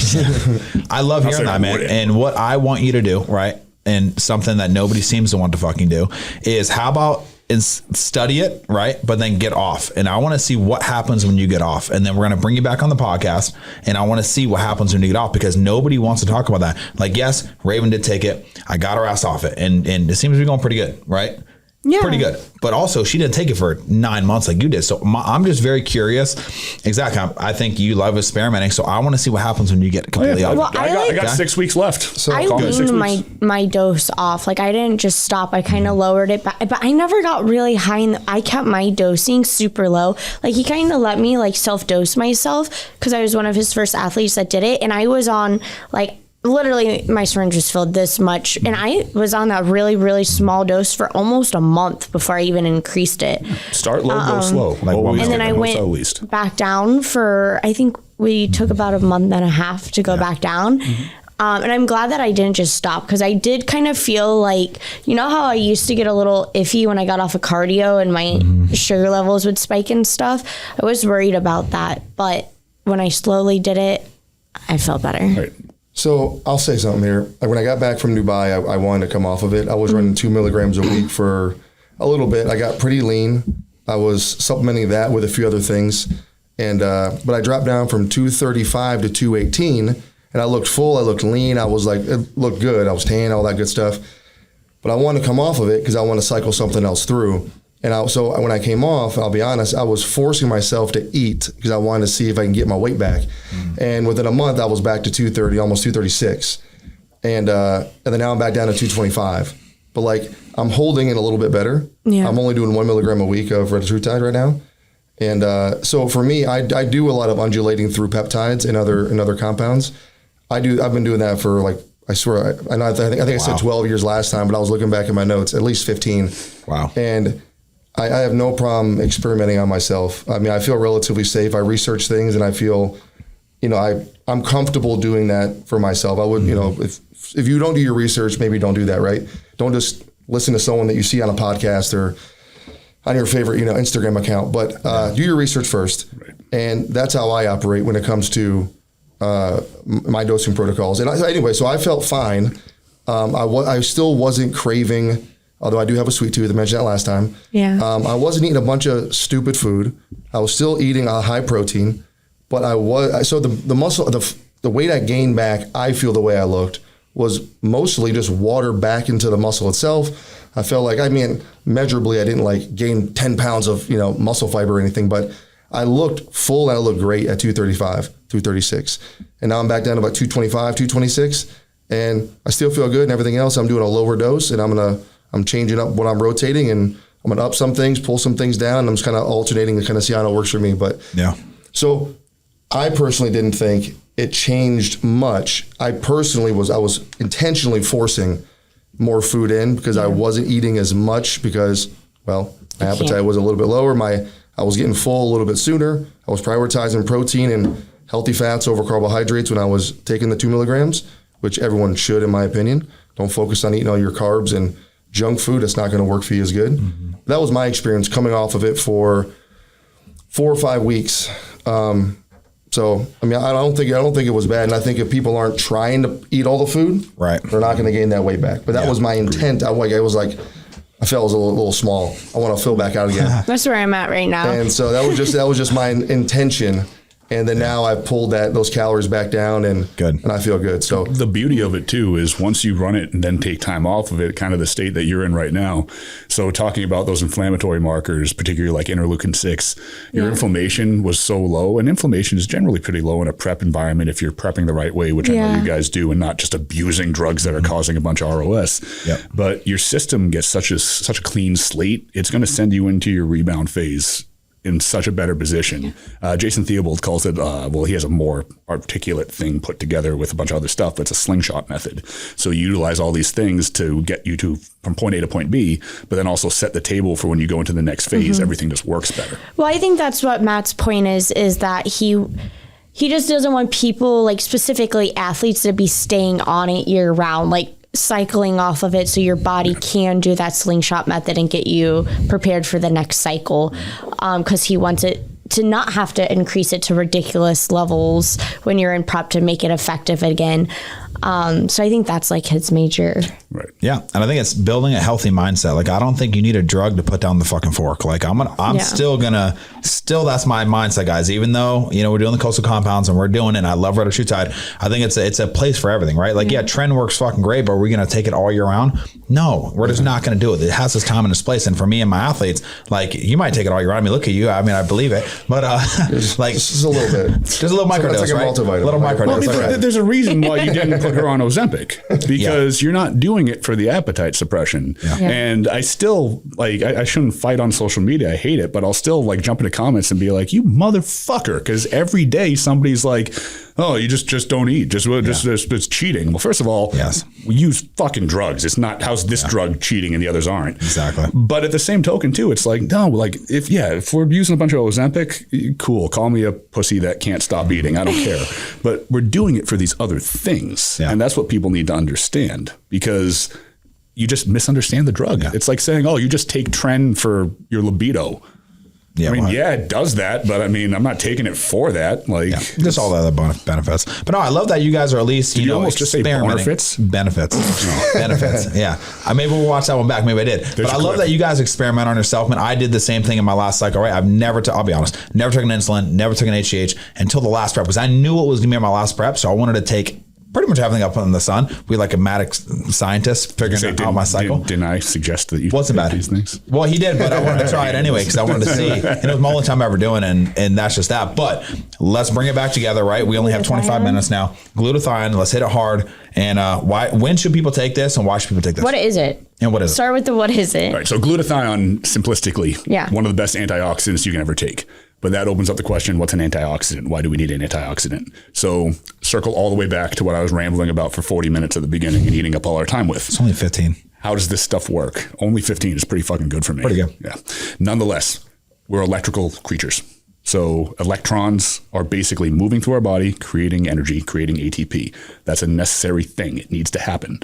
I love hearing that, man. And what I want you to do, right, and something that nobody seems to want to fucking do, is how about study it, right? But then get off. And I want to see what happens when you get off. And then we're going to bring you back on the podcast. And I want to see what happens when you get off, because nobody wants to talk about that. Like, yes, Raven did take it. I got her ass off it. And it seems to be going pretty good, right? Yeah. Pretty good. But also, she didn't take it for 9 months like you did. So I'm just very curious. Exactly. I think you love experimenting. So I want to see what happens when you get completely off. Well, I got 6 weeks left. So I weaned my dose off. Like, I didn't just stop. I kind of lowered it back. But I never got really high. I kept my dosing super low. Like, he kind of let me, like, self-dose myself, because I was one of his first athletes that did it. And I was on, like, literally my syringe was filled this much, and I was on that really, really small dose for almost a month before I even increased it. Start low, go slow. Like, and then I went back down for, I think we took about a month and a half to go back down. And I'm glad that I didn't just stop, because I did kind of feel like, you know how I used to get a little iffy when I got off of cardio and my sugar levels would spike and stuff? I was worried about that, but when I slowly did it, I felt better. Right. So I'll say something here. Like, when I got back from Dubai, I wanted to come off of it. I was running 2 milligrams a week for a little bit. I got pretty lean. I was supplementing that with a few other things. And but I dropped down from 235 to 218, and I looked full. I looked lean. I was like, it looked good. I was tan, all that good stuff. But I wanted to come off of it because I want to cycle something else through. And so when I came off, I'll be honest, I was forcing myself to eat because I wanted to see if I can get my weight back. And within a month, I was back to 230, almost 236. And then now I'm back down to 225. But, like, I'm holding it a little bit better. Yeah. I'm only doing 1 milligram a week of retatrutide right now. And so for me, I do a lot of undulating through peptides and other compounds. I've been doing that for, like, I swear, I think I said 12 years last time, but I was looking back at my notes, at least 15. Wow. And I have no problem experimenting on myself. I mean, I feel relatively safe. I research things, and I feel, I'm comfortable doing that for myself. I would, if you don't do your research, maybe don't do that, right? Don't just listen to someone that you see on a podcast or on your favorite, Instagram account. But do your research first, right. And that's how I operate when it comes to my dosing protocols. And anyway, so I felt fine. I still wasn't craving, although I do have a sweet tooth. I mentioned that last time. Yeah. I wasn't eating a bunch of stupid food. I was still eating a high protein, but so the muscle, the weight I gained back, I feel the way I looked was mostly just water back into the muscle itself. I felt like, measurably, I didn't gain 10 pounds of, muscle fiber or anything, but I looked full and I looked great at 235, 236. And now I'm back down to about 225, 226. And I still feel good and everything else. I'm doing a lower dose, and I'm changing up what I'm rotating, and I'm going to up some things, pull some things down. And I'm just kind of alternating to kind of see how it works for me. But yeah. So I personally didn't think it changed much. I was intentionally forcing more food in because I wasn't eating as much because, my appetite was a little bit lower. I was getting full a little bit sooner. I was prioritizing protein and healthy fats over carbohydrates when I was taking the 2 milligrams, which everyone should, in my opinion. Don't focus on eating all your carbs and junk food. It's not going to work for you as good. Mm-hmm. That was my experience coming off of it for 4 or 5 weeks. So, I don't think it was bad. And I think if people aren't trying to eat all the food, right, they're not going to gain that weight back. But that was my intent. I felt it was a little small. I want to fill back out again. That's where I'm at right now. And so that was just my intention. And then now I've pulled those calories back down, and I feel good. So the beauty of it too is once you run it and then take time off of it, kind of the state that you're in right now. So talking about those inflammatory markers, particularly like interleukin-6, your inflammation was so low, and inflammation is generally pretty low in a prep environment if you're prepping the right way, which I know you guys do, and not just abusing drugs that are causing a bunch of ROS. Yep. But your system gets such a clean slate, it's going to send you into your rebound phase in such a better position. Jason Theobald calls it, he has a more articulate thing put together with a bunch of other stuff, but it's a slingshot method. So you utilize all these things to get you from point A to point B, but then also set the table for when you go into the next phase, everything just works better. Well, I think that's what Matt's point is that he just doesn't want people, specifically athletes, to be staying on it year round, cycling off of it so your body can do that slingshot method and get you prepared for the next cycle, because he wants it to not have to increase it to ridiculous levels when you're in prep to make it effective again. So I think that's his major. Right. Yeah. And I think it's building a healthy mindset. I don't think you need a drug to put down the fucking fork. I'm still that's my mindset, guys. Even though, we're doing the coastal compounds and we're doing it, and I love retatrutide, I think it's a place for everything, right? Trend works fucking great, but are we going to take it all year round? No, we're just not going to do it. It has its time and its place. And for me and my athletes, you might take it all year round. Look at you. I believe it. But just a little bit. Just a little microdose, a right? Multivitamin. Little microdose. There's a reason why you didn't put her on Ozempic, because you're not doing it for the appetite suppression. Yeah. Yeah. And I still I shouldn't fight on social media. I hate it, but I'll still jump into comments and be like, you motherfucker. Because every day somebody's like, oh, you just don't eat. It's cheating. Well, first of all, we use fucking drugs. It's not, how's this drug cheating and the others aren't? Exactly. But at the same token too, it's if we're using a bunch of Ozempic, cool. Call me a pussy that can't stop eating. I don't care. But we're doing it for these other things. Yeah. And that's what people need to understand, because you just misunderstand the drug. Yeah. It's like saying, oh, you just take Tren for your libido. Yeah, it does that, but I'm not taking it for that. Just all the other benefits. But no, I love that you guys are at least, almost just say benefits? Benefits. Benefits. Yeah. Maybe we'll watch that one back. Maybe I did. But I love that you guys experiment on yourself. Man, I did the same thing in my last cycle, right? I'll be honest, never took an insulin, never took an HGH until the last prep, because I knew what was going to be in my last prep. So I wanted to take pretty much everything up in the sun. We a mad scientist figuring out my cycle. Didn't I suggest that you wasn't bad these things? Well, he did, but I wanted to try it anyway because I wanted to see. And it was my only time ever doing it, and that's just that. But let's bring it back together, right? We only have 25 minutes now. Glutathione, let's hit it hard. And when should people take this, and why should people take this? What is it? And what is it? Start with what is it? All right, so glutathione, simplistically, one of the best antioxidants you can ever take. But that opens up the question, what's an antioxidant? Why do we need an antioxidant? So circle all the way back to what I was rambling about for 40 minutes at the beginning and eating up all our time with. It's only 15. How does this stuff work? Only 15 is pretty fucking good for me. Pretty good. Yeah. Nonetheless, we're electrical creatures. So electrons are basically moving through our body, creating energy, creating ATP. That's a necessary thing. It needs to happen.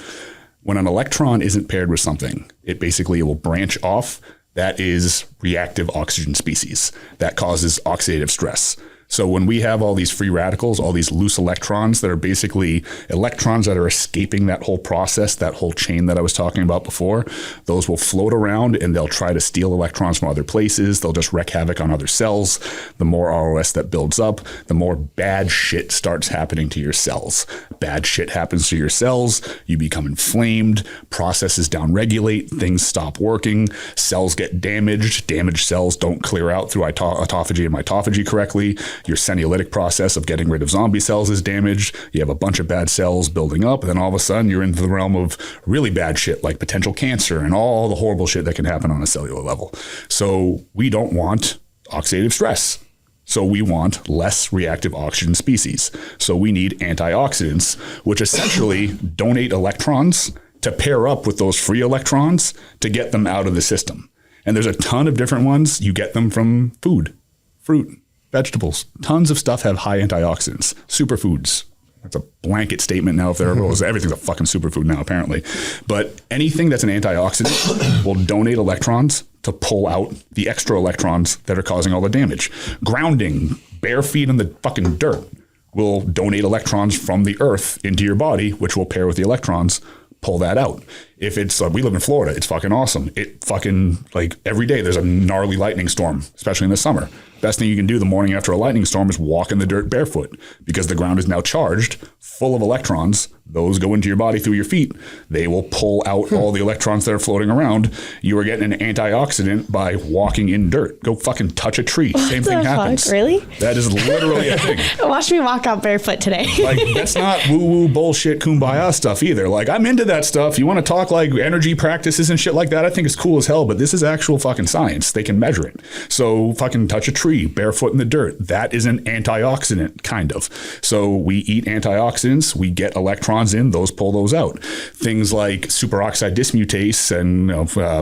When an electron isn't paired with something, it will branch off. That is reactive oxygen species. That causes oxidative stress. So when we have all these free radicals, all these loose electrons that are basically electrons that are escaping that whole process, that whole chain that I was talking about before, those will float around and they'll try to steal electrons from other places. They'll just wreak havoc on other cells. The more ROS that builds up, the more bad shit starts happening to your cells. Bad shit happens to your cells. You become inflamed. Processes downregulate. Things stop working. Cells get damaged. Damaged cells don't clear out through autophagy and mitophagy correctly. Your senolytic process of getting rid of zombie cells is damaged. You have a bunch of bad cells building up. And then all of a sudden you're into the realm of really bad shit like potential cancer and all the horrible shit that can happen on a cellular level. So we don't want oxidative stress. So we want less reactive oxygen species. So we need antioxidants, which essentially donate electrons to pair up with those free electrons to get them out of the system. And there's a ton of different ones. You get them from food, fruit, vegetables. Tons of stuff have high antioxidants. Superfoods. That's a blanket statement now. If there ever was, everything's a fucking superfood now, apparently. But anything that's an antioxidant will donate electrons to pull out the extra electrons that are causing all the damage. Grounding, bare feet in the fucking dirt, will donate electrons from the earth into your body, which will pair with the electrons, pull that out. If it's, we live in Florida, it's fucking awesome. It fucking, like, every day there's a gnarly lightning storm, especially in the summer. Best thing you can do the morning after a lightning storm is walk in the dirt barefoot because the ground is now charged, full of electrons. Those go into your body through your feet. They will pull out all the electrons that are floating around. You are getting an antioxidant by walking in dirt. Go fucking touch a tree. Same thing happens. Fuck? Really? That is literally a thing. Watch me walk out barefoot today. Like, that's not woo-woo bullshit kumbaya stuff either. Like, I'm into that stuff. You want to talk like energy practices and shit like that? I think it's cool as hell, but this is actual fucking science. They can measure it. So fucking touch a tree, barefoot in the dirt. That is an antioxidant, kind of. So we eat antioxidants. We get electrons in, those pull those out. Things like superoxide dismutase and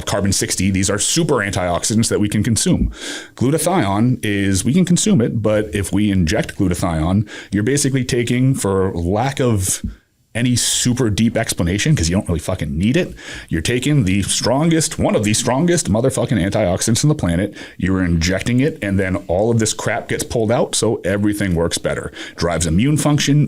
carbon-60, these are super antioxidants that we can consume. Glutathione is, we can consume it, but if we inject glutathione, you're basically taking, for lack of any super deep explanation, because you don't really fucking need it, you're taking the strongest, one of the strongest motherfucking antioxidants on the planet, you're injecting it, and then all of this crap gets pulled out, so everything works better. Drives immune function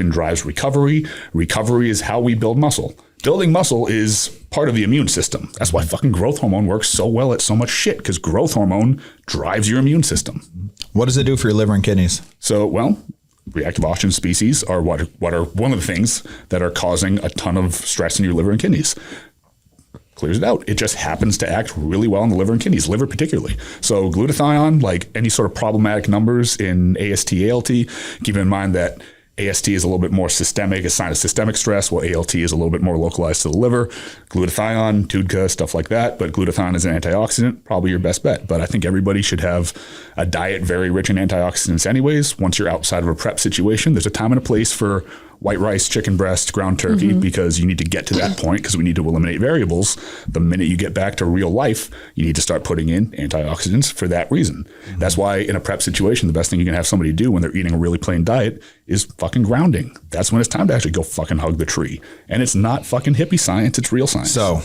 drives recovery. Recovery is how we build muscle. Building muscle is part of the immune system. That's why fucking growth hormone works so well at so much shit, because growth hormone drives your immune system. What does it do for your liver and kidneys? So, well, reactive oxygen species are what are one of the things that are causing a ton of stress in your liver and kidneys. Clears it out. It just happens to act really well in the liver and kidneys, liver particularly. So glutathione, like any sort of problematic numbers in AST, ALT, keep in mind that AST is a little bit more systemic, a sign of systemic stress, while ALT is a little bit more localized to the liver. Glutathione, TUDCA, stuff like that. But glutathione is an antioxidant, probably your best bet. But I think everybody should have a diet very rich in antioxidants anyways. Once you're outside of a prep situation, there's a time and a place for white rice, chicken breast, ground turkey, because you need to get to that point because we need to eliminate variables. The minute you get back to real life, you need to start putting in antioxidants for that reason. That's why in a prep situation, the best thing you can have somebody do when they're eating a really plain diet is fucking grounding. That's when it's time to actually go fucking hug the tree. And it's not fucking hippie science, it's real science. So,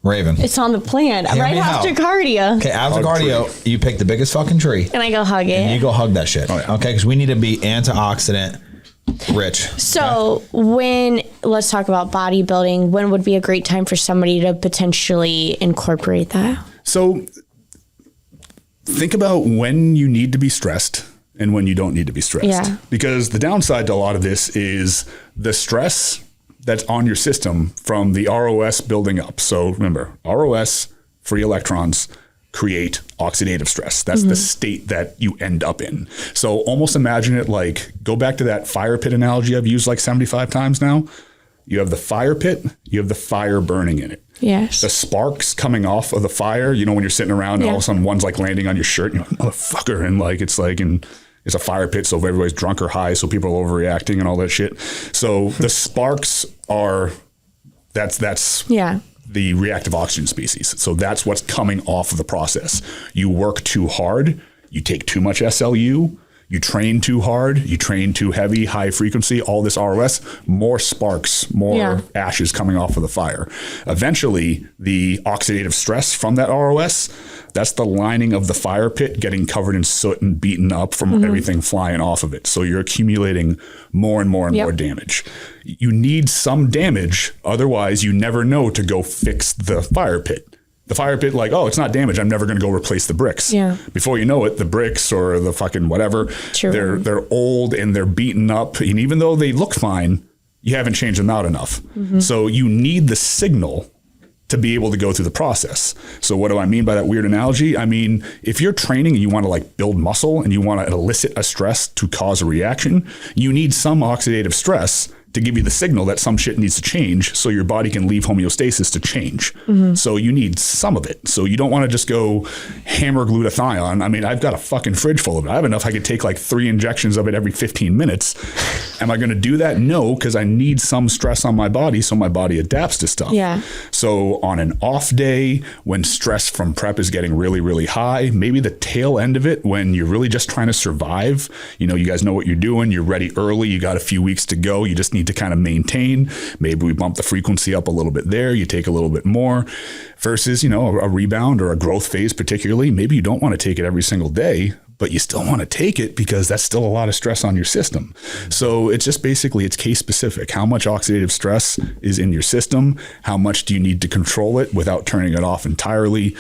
Raven. It's on the plan. Right after cardio. Okay, after cardio, you pick the biggest fucking tree. And I go hug it. And you go hug that shit. Oh, yeah. Okay, because we need to be antioxidant rich. So let's talk about bodybuilding. When would be a great time for somebody to potentially incorporate that? So think about when you need to be stressed and when you don't need to be stressed. Yeah. Because the downside to a lot of this is the stress that's on your system from the ROS building up. So remember, ROS, free electrons, create oxidative stress. That's the state that you end up in. So almost imagine it like, go back to that fire pit analogy I've used like 75 times now. You have the fire pit, you have the fire burning in it. Yes. The sparks coming off of the fire, you know, when you're sitting around and all of a sudden one's like landing on your shirt, and you're like, motherfucker. And like, it's a fire pit. So if everybody's drunk or high, so people are overreacting and all that shit. So the sparks are That's Yeah. the reactive oxygen species. So that's what's coming off of the process. You work too hard, you take too much SLU, you train too hard, you train too heavy, high frequency, all this ROS, more sparks, more ashes coming off of the fire. Eventually, the oxidative stress from that ROS, that's the lining of the fire pit getting covered in soot and beaten up from everything flying off of it. So you're accumulating more and more and more damage. You need some damage, otherwise you never know to go fix the fire pit. The fire pit, like, oh, it's not damaged, I'm never going to go replace the bricks. Yeah. Before you know it, the bricks or the fucking whatever, they're old and they're beaten up. And even though they look fine, you haven't changed them out enough. So you need the signal to be able to go through the process. So what do I mean by that weird analogy? I mean, if you're training and you want to like build muscle and you want to elicit a stress to cause a reaction, you need some oxidative stress to give you the signal that some shit needs to change so your body can leave homeostasis to change. So you need some of it. So you don't want to just go hammer glutathione. I mean, I've got a fucking fridge full of it. I have enough I could take like 3 injections of it every 15 minutes. Am I going to do that? No, because I need some stress on my body so my body adapts to stuff. Yeah. So on an off day when stress from prep is getting really, really high, maybe the tail end of it when you're really just trying to survive, you know, you guys know what you're doing, you're ready early, you got a few weeks to go, you just need to kind of maintain. Maybe we bump the frequency up a little bit there, you take a little bit more versus, you know, a rebound or a growth phase particularly. Maybe you don't want to take it every single day, but you still want to take it because that's still a lot of stress on your system. So it's just basically, it's case specific. How much oxidative stress is in your system? How much do you need to control it without turning it off entirely?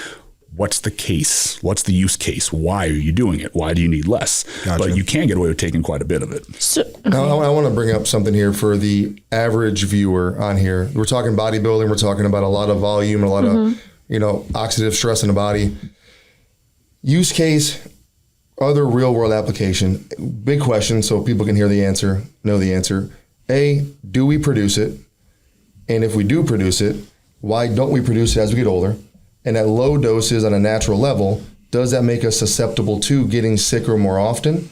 What's the case? What's the use case? Why are you doing it? Why do you need less? Gotcha. But you can get away with taking quite a bit of it. So, Now, I want to bring up something here for the average viewer on here. We're talking bodybuilding. We're talking about a lot of volume, a lot of, you know, oxidative stress in the body. Use case, other real world application. Big question, so people can hear the answer, know the answer. A, do we produce it? And if we do produce it, why don't we produce it as we get older? And at low doses on a natural level, does that make us susceptible to getting sicker more often?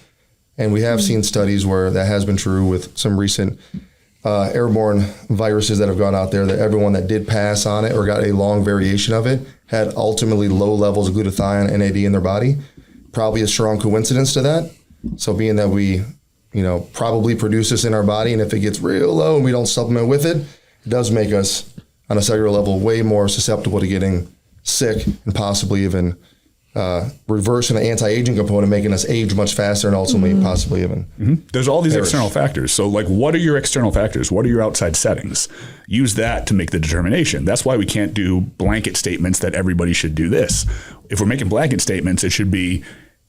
And we have seen studies where that has been true with some recent airborne viruses that have gone out there, that everyone that did pass on it or got a long variation of it had ultimately low levels of glutathione, NAD in their body. Probably a strong coincidence to that. So being that we, you know, probably produce this in our body, and if it gets real low and we don't supplement with it, it does make us on a cellular level way more susceptible to getting sick and possibly even reversing the anti-aging component, making us age much faster and ultimately possibly even There's all these perish. external factors. So like, what are your external factors? What are your outside settings? Use that to make the determination. That's why we can't do blanket statements that everybody should do this. If we're making blanket statements, it should be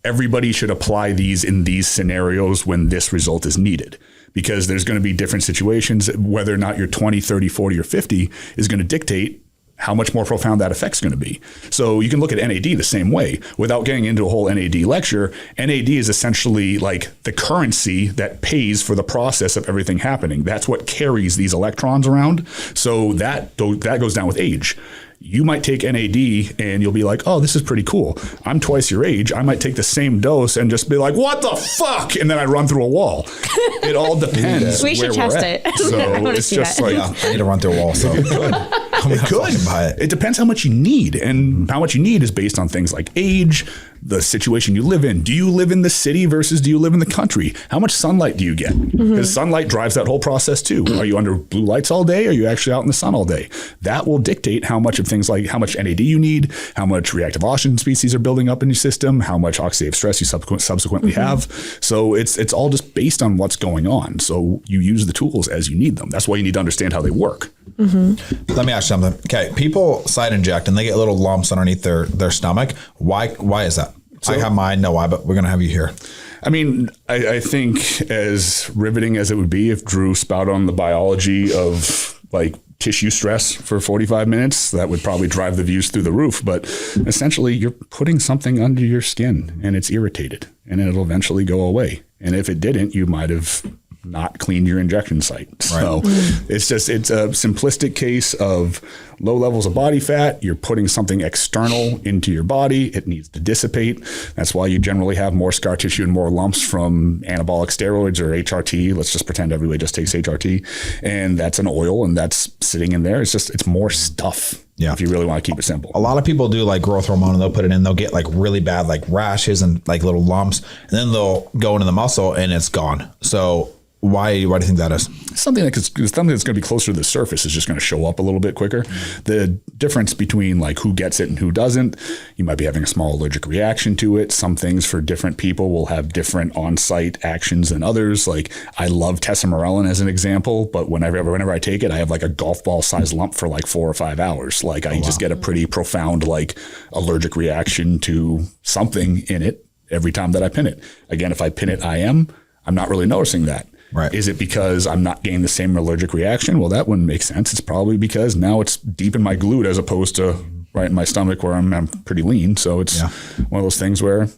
everybody should apply these in these scenarios when this result is needed. Because there's going to be different situations. Whether or not you're 20, 30, 40, or 50 is going to dictate how much more profound that effect's going to be. So you can look at NAD the same way without getting into a whole NAD lecture. NAD is essentially like the currency that pays for the process of everything happening. That's what carries these electrons around. So that goes down with age. You might take NAD and you'll be like, oh, this is pretty cool. I'm twice your age. I might take the same dose and just be like, what the fuck? And then I run through a wall. It all depends. We should test it. So I wanna it's see just that. like, I need to run through a wall, so it could. Buy it. It depends how much you need. And how much you need is based on things like age, the situation you live in. Do you live in the city versus do you live in the country? How much sunlight do you get? Because sunlight drives that whole process too. Are you under blue lights all day? Are you actually out in the sun all day? That will dictate how much of things like how much NAD you need, how much reactive oxygen species are building up in your system, how much oxidative stress you subsequently have. So it's all just based on what's going on. So you use the tools as you need them. That's why you need to understand how they work. Let me ask you something. Okay, people side inject and they get little lumps underneath their stomach. Why is that? I have mine, know why, but we're going to have you here. I mean, I think as riveting as it would be if Drew spout on the biology of like tissue stress for 45 minutes, that would probably drive the views through the roof. But essentially, you're putting something under your skin and it's irritated and it'll eventually go away. And if it didn't, you might have not cleaned your injection site. So it's a simplistic case of low levels of body fat. You're putting something external into your body. It needs to dissipate. That's why you generally have more scar tissue and more lumps from anabolic steroids or HRT. Let's just pretend everybody just takes HRT. And that's an oil, and that's sitting in there. It's more stuff. Yeah. If you really want to keep it simple. A lot of people do like growth hormone and they'll put it in, they'll get like really bad like rashes and like little lumps, and then they'll go into the muscle and it's gone. So why do you think that is? Something that's going to be closer to the surface is just going to show up a little bit quicker. The difference between like who gets it and who doesn't, you might be having a small allergic reaction to it. Some things for different people will have different on-site actions than others. Like I love tesamorelin as an example, but whenever I take it, I have like a golf ball sized lump for like 4 or 5 hours. Like I just get a pretty profound like allergic reaction to something in it every time that I pin it. Again, if I pin it I'm not really noticing that. Right. Is it because I'm not getting the same allergic reaction? Well, that wouldn't make sense. It's probably because now it's deep in my glute as opposed to right in my stomach where I'm pretty lean. So it's one of those things where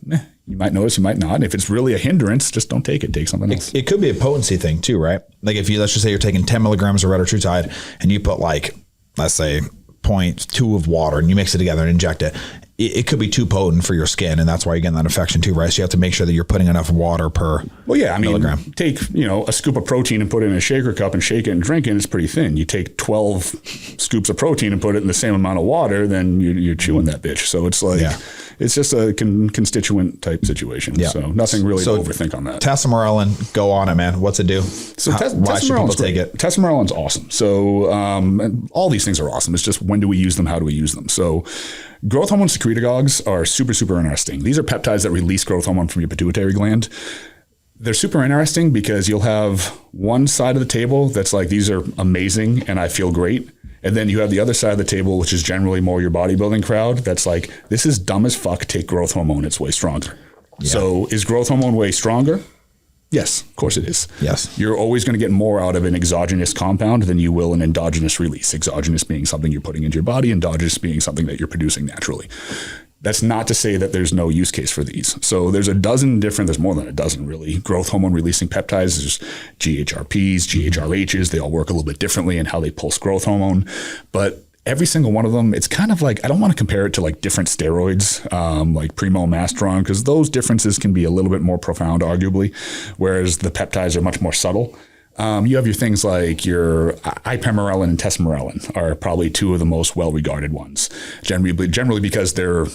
you might notice, you might not. And if it's really a hindrance, just don't take it. Take something else. It could be a potency thing too, right? Like if let's just say you're taking 10 milligrams of retatrutide and you put like, let's say 0.2 of water and you mix it together and inject it. It could be too potent for your skin, and that's why you're getting that infection too, right? So you have to make sure that you're putting enough water per milligram. Take a scoop of protein and put it in a shaker cup and shake it and drink it. It's pretty thin. You take 12 scoops of protein and put it in the same amount of water, then you're chewing that bitch. So it's like it's just a constituent type situation. Yeah. So nothing really to overthink on that. Tesamorelin, go on it, man. What's it do? So why should people take it? Tesamorelin's awesome. So all these things are awesome. It's just when do we use them? How do we use them? So growth hormone secretagogues are super, super interesting. These are peptides that release growth hormone from your pituitary gland. They're super interesting because you'll have one side of the table that's like, these are amazing and I feel great. And then you have the other side of the table, which is generally more your bodybuilding crowd. That's like, this is dumb as fuck. Take growth hormone. It's way stronger. Yeah. So is growth hormone way stronger? Yes, of course it is. Yes. You're always going to get more out of an exogenous compound than you will an endogenous release. Exogenous being something you're putting into your body, endogenous being something that you're producing naturally. That's not to say that there's no use case for these. So there's there's more than a dozen really, growth hormone releasing peptides. There's GHRPs, GHRHs. They all work a little bit differently in how they pulse growth hormone. But every single one of them, it's kind of like, I don't want to compare it to like different steroids, like Primo and Masteron, because those differences can be a little bit more profound, arguably, whereas the peptides are much more subtle. You have your things like your ipamorelin and tesamorelin are probably two of the most well-regarded ones, generally because they're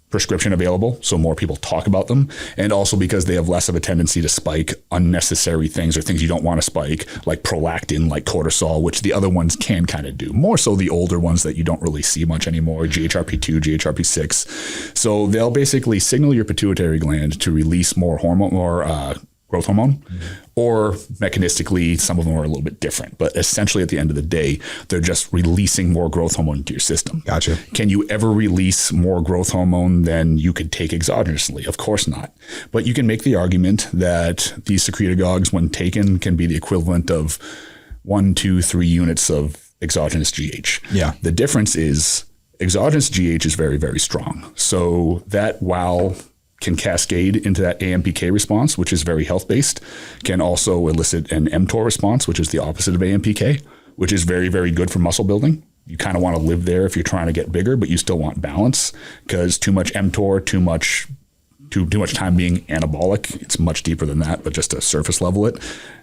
prescription available, so more people talk about them, and also because they have less of a tendency to spike unnecessary things or things you don't want to spike, like prolactin, like cortisol, which the other ones can kind of do. More so the older ones that you don't really see much anymore, GHRP2, GHRP6. So they'll basically signal your pituitary gland to release more hormone or growth hormone, or mechanistically, some of them are a little bit different. But essentially, at the end of the day, they're just releasing more growth hormone into your system. Gotcha. Can you ever release more growth hormone than you could take exogenously? Of course not. But you can make the argument that these secretagogues, when taken, can be the equivalent of 1, 2, 3 units of exogenous GH. Yeah. The difference is exogenous GH is very, very strong. So that while can cascade into that AMPK response, which is very health-based, can also elicit an mTOR response, which is the opposite of AMPK, which is very, very good for muscle building. You kind of want to live there if you're trying to get bigger, but you still want balance, because too much mTOR, too much time being anabolic, it's much deeper than that, but just to surface level it,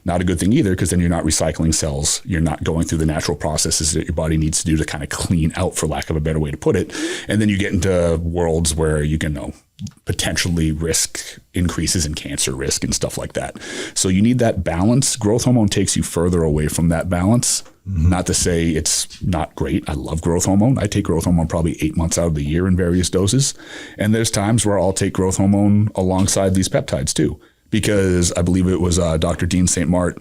not a good thing either, because then you're not recycling cells. You're not going through the natural processes that your body needs to do to kind of clean out, for lack of a better way to put it. And then you get into worlds where you can potentially risk increases in cancer risk and stuff like that. So you need that balance. Growth hormone takes you further away from that balance. Mm-hmm. Not to say it's not great. I love growth hormone. I take growth hormone probably 8 months out of the year in various doses. And there's times where I'll take growth hormone alongside these peptides too, because I believe it was Dr. Dean St. Mart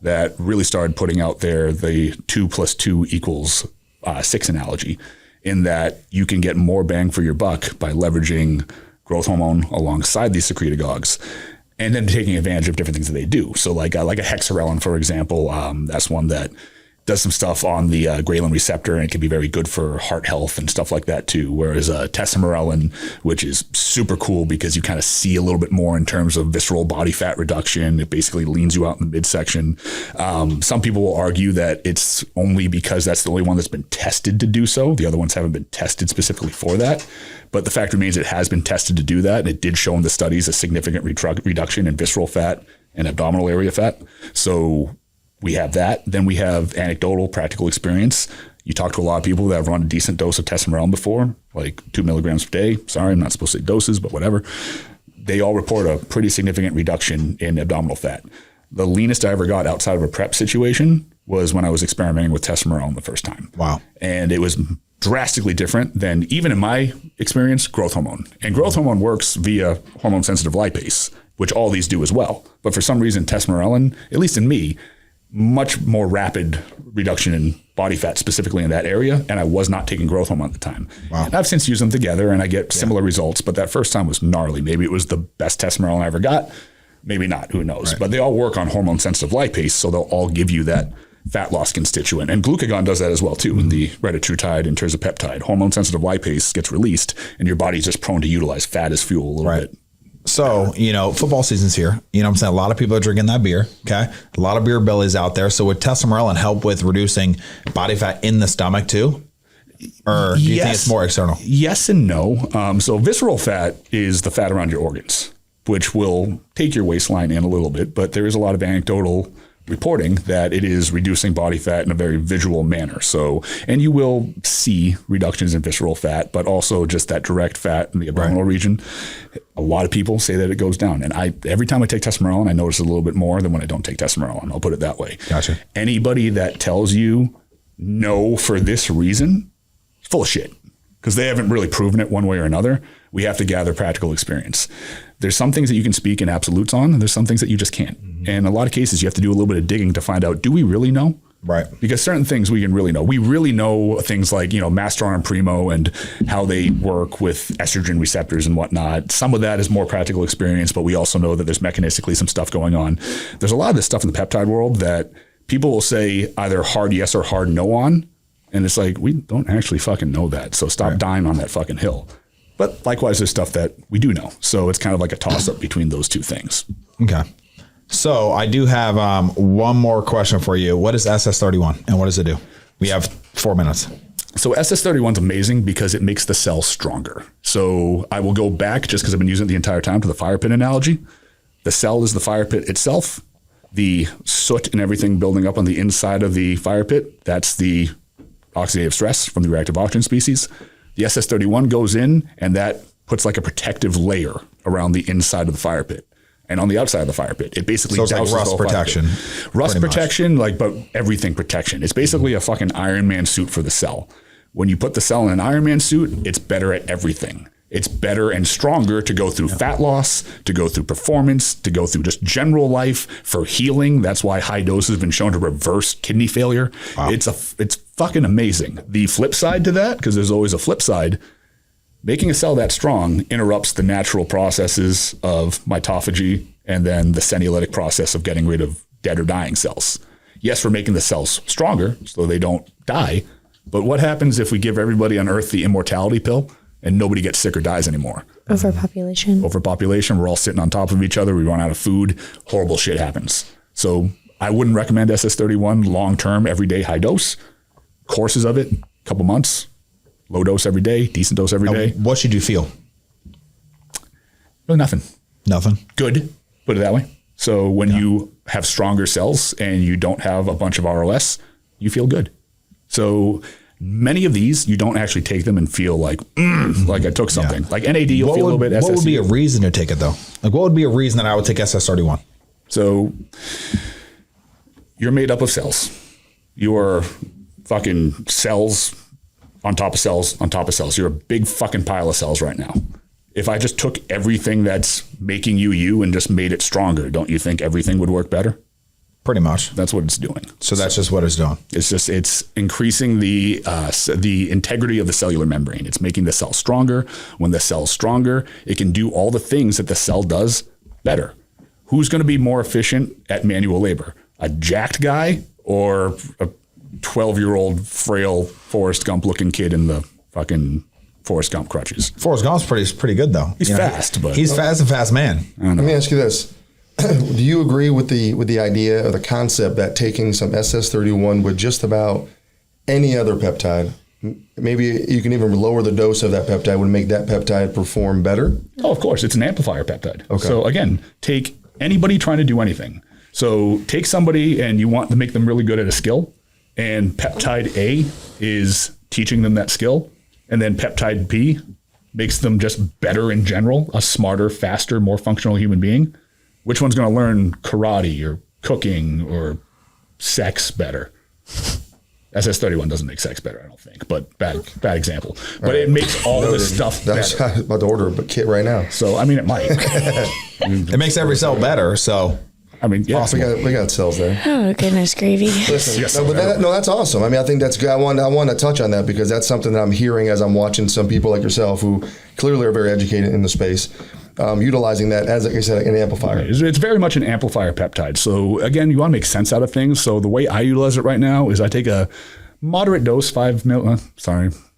that really started putting out there the 2 + 2 = 6 analogy, in that you can get more bang for your buck by leveraging growth hormone alongside these secretagogues, and then taking advantage of different things that they do. So like a hexarelin, for example, that's one that does some stuff on the ghrelin receptor, and it can be very good for heart health and stuff like that too. Whereas tesamorelin, which is super cool because you kind of see a little bit more in terms of visceral body fat reduction. It basically leans you out in the midsection. Some people will argue that it's only because that's the only one that's been tested to do so. The other ones haven't been tested specifically for that. But the fact remains it has been tested to do that. And it did show in the studies a significant reduction in visceral fat and abdominal area fat. So we have that. Then we have anecdotal practical experience. You talk to a lot of people that have run a decent dose of tesamorelin before, like 2 milligrams per day. Sorry, I'm not supposed to say doses, but whatever. They all report a pretty significant reduction in abdominal fat. The leanest I ever got outside of a prep situation was when I was experimenting with tesamorelin the first time. Wow. And it was drastically different than, even in my experience, growth hormone. And growth hormone works via hormone-sensitive lipase, which all these do as well. But for some reason, tesamorelin, at least in me, much more rapid reduction in body fat, specifically in that area. And I was not taking growth hormone at the time. Wow. And I've since used them together and I get similar results, but that first time was gnarly. Maybe it was the best tesamorelin I ever got. Maybe not, who knows? Right. But they all work on hormone sensitive lipase, so they'll all give you that fat loss constituent. And glucagon does that as well too. In the retatrutide and terzapeptide, hormone sensitive lipase gets released and your body's just prone to utilize fat as fuel a little bit. So, football season's here. You know what I'm saying? A lot of people are drinking that beer. Okay. A lot of beer bellies out there. So would tesamorelin help with reducing body fat in the stomach too? Or do you think it's more external? Yes and no. So visceral fat is the fat around your organs, which will take your waistline in a little bit, but there is a lot of anecdotal reporting that it is reducing body fat in a very visual manner. So, and you will see reductions in visceral fat, but also just that direct fat in the abdominal region. A lot of people say that it goes down. And every time I take tesamorelin, I notice a little bit more than when I don't take tesamorelin. I'll put it that way. Gotcha. Anybody that tells you no for this reason, full of shit, because they haven't really proven it one way or another. We have to gather practical experience. There's some things that you can speak in absolutes on, and there's some things that you just can't. Mm-hmm. And in a lot of cases, you have to do a little bit of digging to find out, do we really know? Right. Because certain things we can really know. We really know things like, Masteron and Primo and how they work with estrogen receptors and whatnot. Some of that is more practical experience, but we also know that there's mechanistically some stuff going on. There's a lot of this stuff in the peptide world that people will say either hard yes or hard no on. And it's like, we don't actually fucking know that. So stop dying on that fucking hill. But likewise, there's stuff that we do know. So it's kind of like a toss-up between those two things. Okay. So I do have one more question for you. What is SS31 and what does it do? We have 4 minutes. So SS31 is amazing because it makes the cell stronger. So I will go back, just because I've been using it the entire time, to the fire pit analogy. The cell is the fire pit itself. The soot and everything building up on the inside of the fire pit, that's the oxidative stress from the reactive oxygen species. The SS31 goes in and that puts like a protective layer around the inside of the fire pit and on the outside of the fire pit. It basically so it's like rust protection. Rust protection, but everything protection. It's basically a fucking Iron Man suit for the cell. When you put the cell in an Iron Man suit, it's better at everything. It's better and stronger to go through fat loss, to go through performance, to go through just general life, for healing. That's why high doses have been shown to reverse kidney failure. Wow. It's fucking amazing. The flip side to that, because there's always a flip side, making a cell that strong interrupts the natural processes of mitophagy and then the senolytic process of getting rid of dead or dying cells. Yes, we're making the cells stronger so they don't die, but what happens if we give everybody on Earth the immortality pill and nobody gets sick or dies anymore? Overpopulation. We're all sitting on top of each other. We run out of food. Horrible shit happens. So I wouldn't recommend SS31 long-term, everyday high dose. Courses of it, a couple months, low dose every day, decent dose every day. What should you feel? Really nothing. Nothing. Good, put it that way. So when you have stronger cells and you don't have a bunch of ROS, you feel good. So many of these, you don't actually take them and feel like I took something. Like NAD, you'll feel a little bit. What would be a reason to take it though? Like what would be a reason that I would take SS31? So you're made up of cells. You're fucking cells on top of cells on top of cells. You're a big fucking pile of cells right now. If I just took everything that's making you and just made it stronger, don't you think everything would work better? Pretty much. That's what it's doing. So that's just what it's doing. It's increasing the integrity of the cellular membrane. It's making the cell stronger. When the cell's stronger, it can do all the things that the cell does better. Who's going to be more efficient at manual labor? A jacked guy or a 12-year-old frail Forrest Gump looking kid in the fucking Forrest Gump crutches. Forrest Gump's pretty good though. He's fast, but he's fast, a fast man. Let me ask you this. Do you agree with the idea or the concept that taking some SS31 with just about any other peptide, maybe you can even lower the dose of that peptide, would make that peptide perform better? Oh, of course. It's an amplifier peptide. Okay. So again, take anybody trying to do anything. So take somebody and you want to make them really good at a skill, and peptide A is teaching them that skill, and then peptide B makes them just better in general, a smarter, faster, more functional human being. Which one's going to learn karate or cooking or sex better? SS31 doesn't make sex better, I don't think, but bad example. But it makes all this stuff That's better. about to order a kit right now. So, I mean, it might. It makes every cell better. So I mean, yeah. We got cells there. Oh, goodness gravy. Listen, Yes, that's awesome. I mean, I think that's good. I want to touch on that because that's something that I'm hearing as I'm watching some people like yourself who clearly are very educated in the space, utilizing that as, like I said, an amplifier. It's very much an amplifier peptide. So again, you want to make sense out of things. So the way I utilize it right now is I take a moderate dose, 5 mil.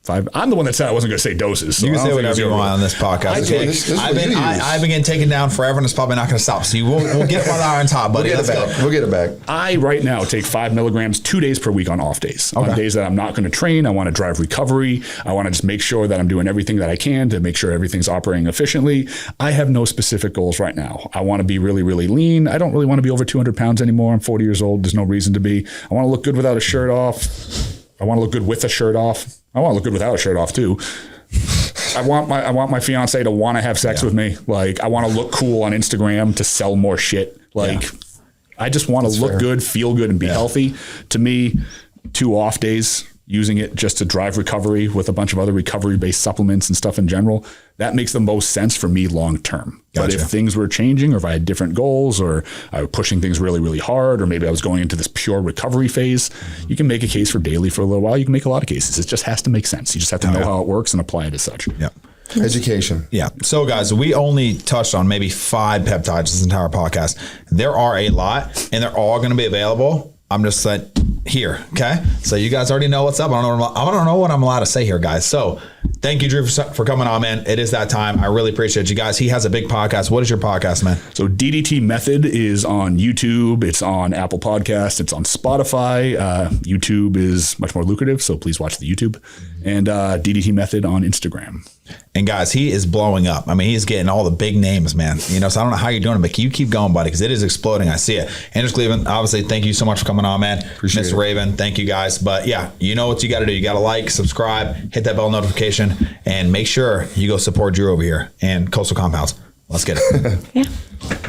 I'm the one that said I wasn't going to say doses. So you can I say don't think whatever you it's want on this podcast. Okay, this is I've what been you use. I've been getting taken down forever, and it's probably not going to stop. So we'll get up on the iron top, buddy. Let's go. We'll get it back. I right now take 5 milligrams 2 days per week on off days. On days that I'm not going to train, I want to drive recovery. I want to just make sure that I'm doing everything that I can to make sure everything's operating efficiently. I have no specific goals right now. I want to be really, really lean. I don't really want to be over 200 pounds anymore. I'm 40 years old. There's no reason to be. I want to look good without a shirt off. I want to look good with a shirt off. I want to look good without a shirt off too. I want my fiance to want to have sex with me. Like, I want to look cool on Instagram to sell more shit. Like, I just want to look good, feel good, and be healthy. To me, 2 off days, using it just to drive recovery with a bunch of other recovery-based supplements and stuff in general, that makes the most sense for me long term. But if things were changing, or if I had different goals, or I was pushing things really, really hard, or maybe I was going into this pure recovery phase, you can make a case for daily for a little while. You can make a lot of cases. It just has to make sense. You just have to know how it works and apply it as such. Yeah. Education. Yeah. So, guys, we only touched on maybe 5 peptides this entire podcast. There are a lot, and they're all going to be available. I'm just like, here, okay? So you guys already know what's up. I don't know what I'm allowed to say here, guys. So thank you, Drew, for coming on, man. It is that time. I really appreciate you guys. He has a big podcast. What is your podcast, man? So DDT Method is on YouTube. It's on Apple Podcasts. It's on Spotify. YouTube is much more lucrative, so please watch the YouTube. And DDT Method on Instagram. And guys, he is blowing up. I mean, he's getting all the big names, man. So I don't know how you're doing it, but you keep going, buddy, because it is exploding. I see it. Andrew Cleveland, obviously, thank you so much for coming on, man. Appreciate Mr. it. Raven, thank you guys. But yeah, you know what you got to do. You got to like, subscribe, hit that bell notification, and make sure you go support Drew over here and Coastal Compounds. Let's get it. Yeah.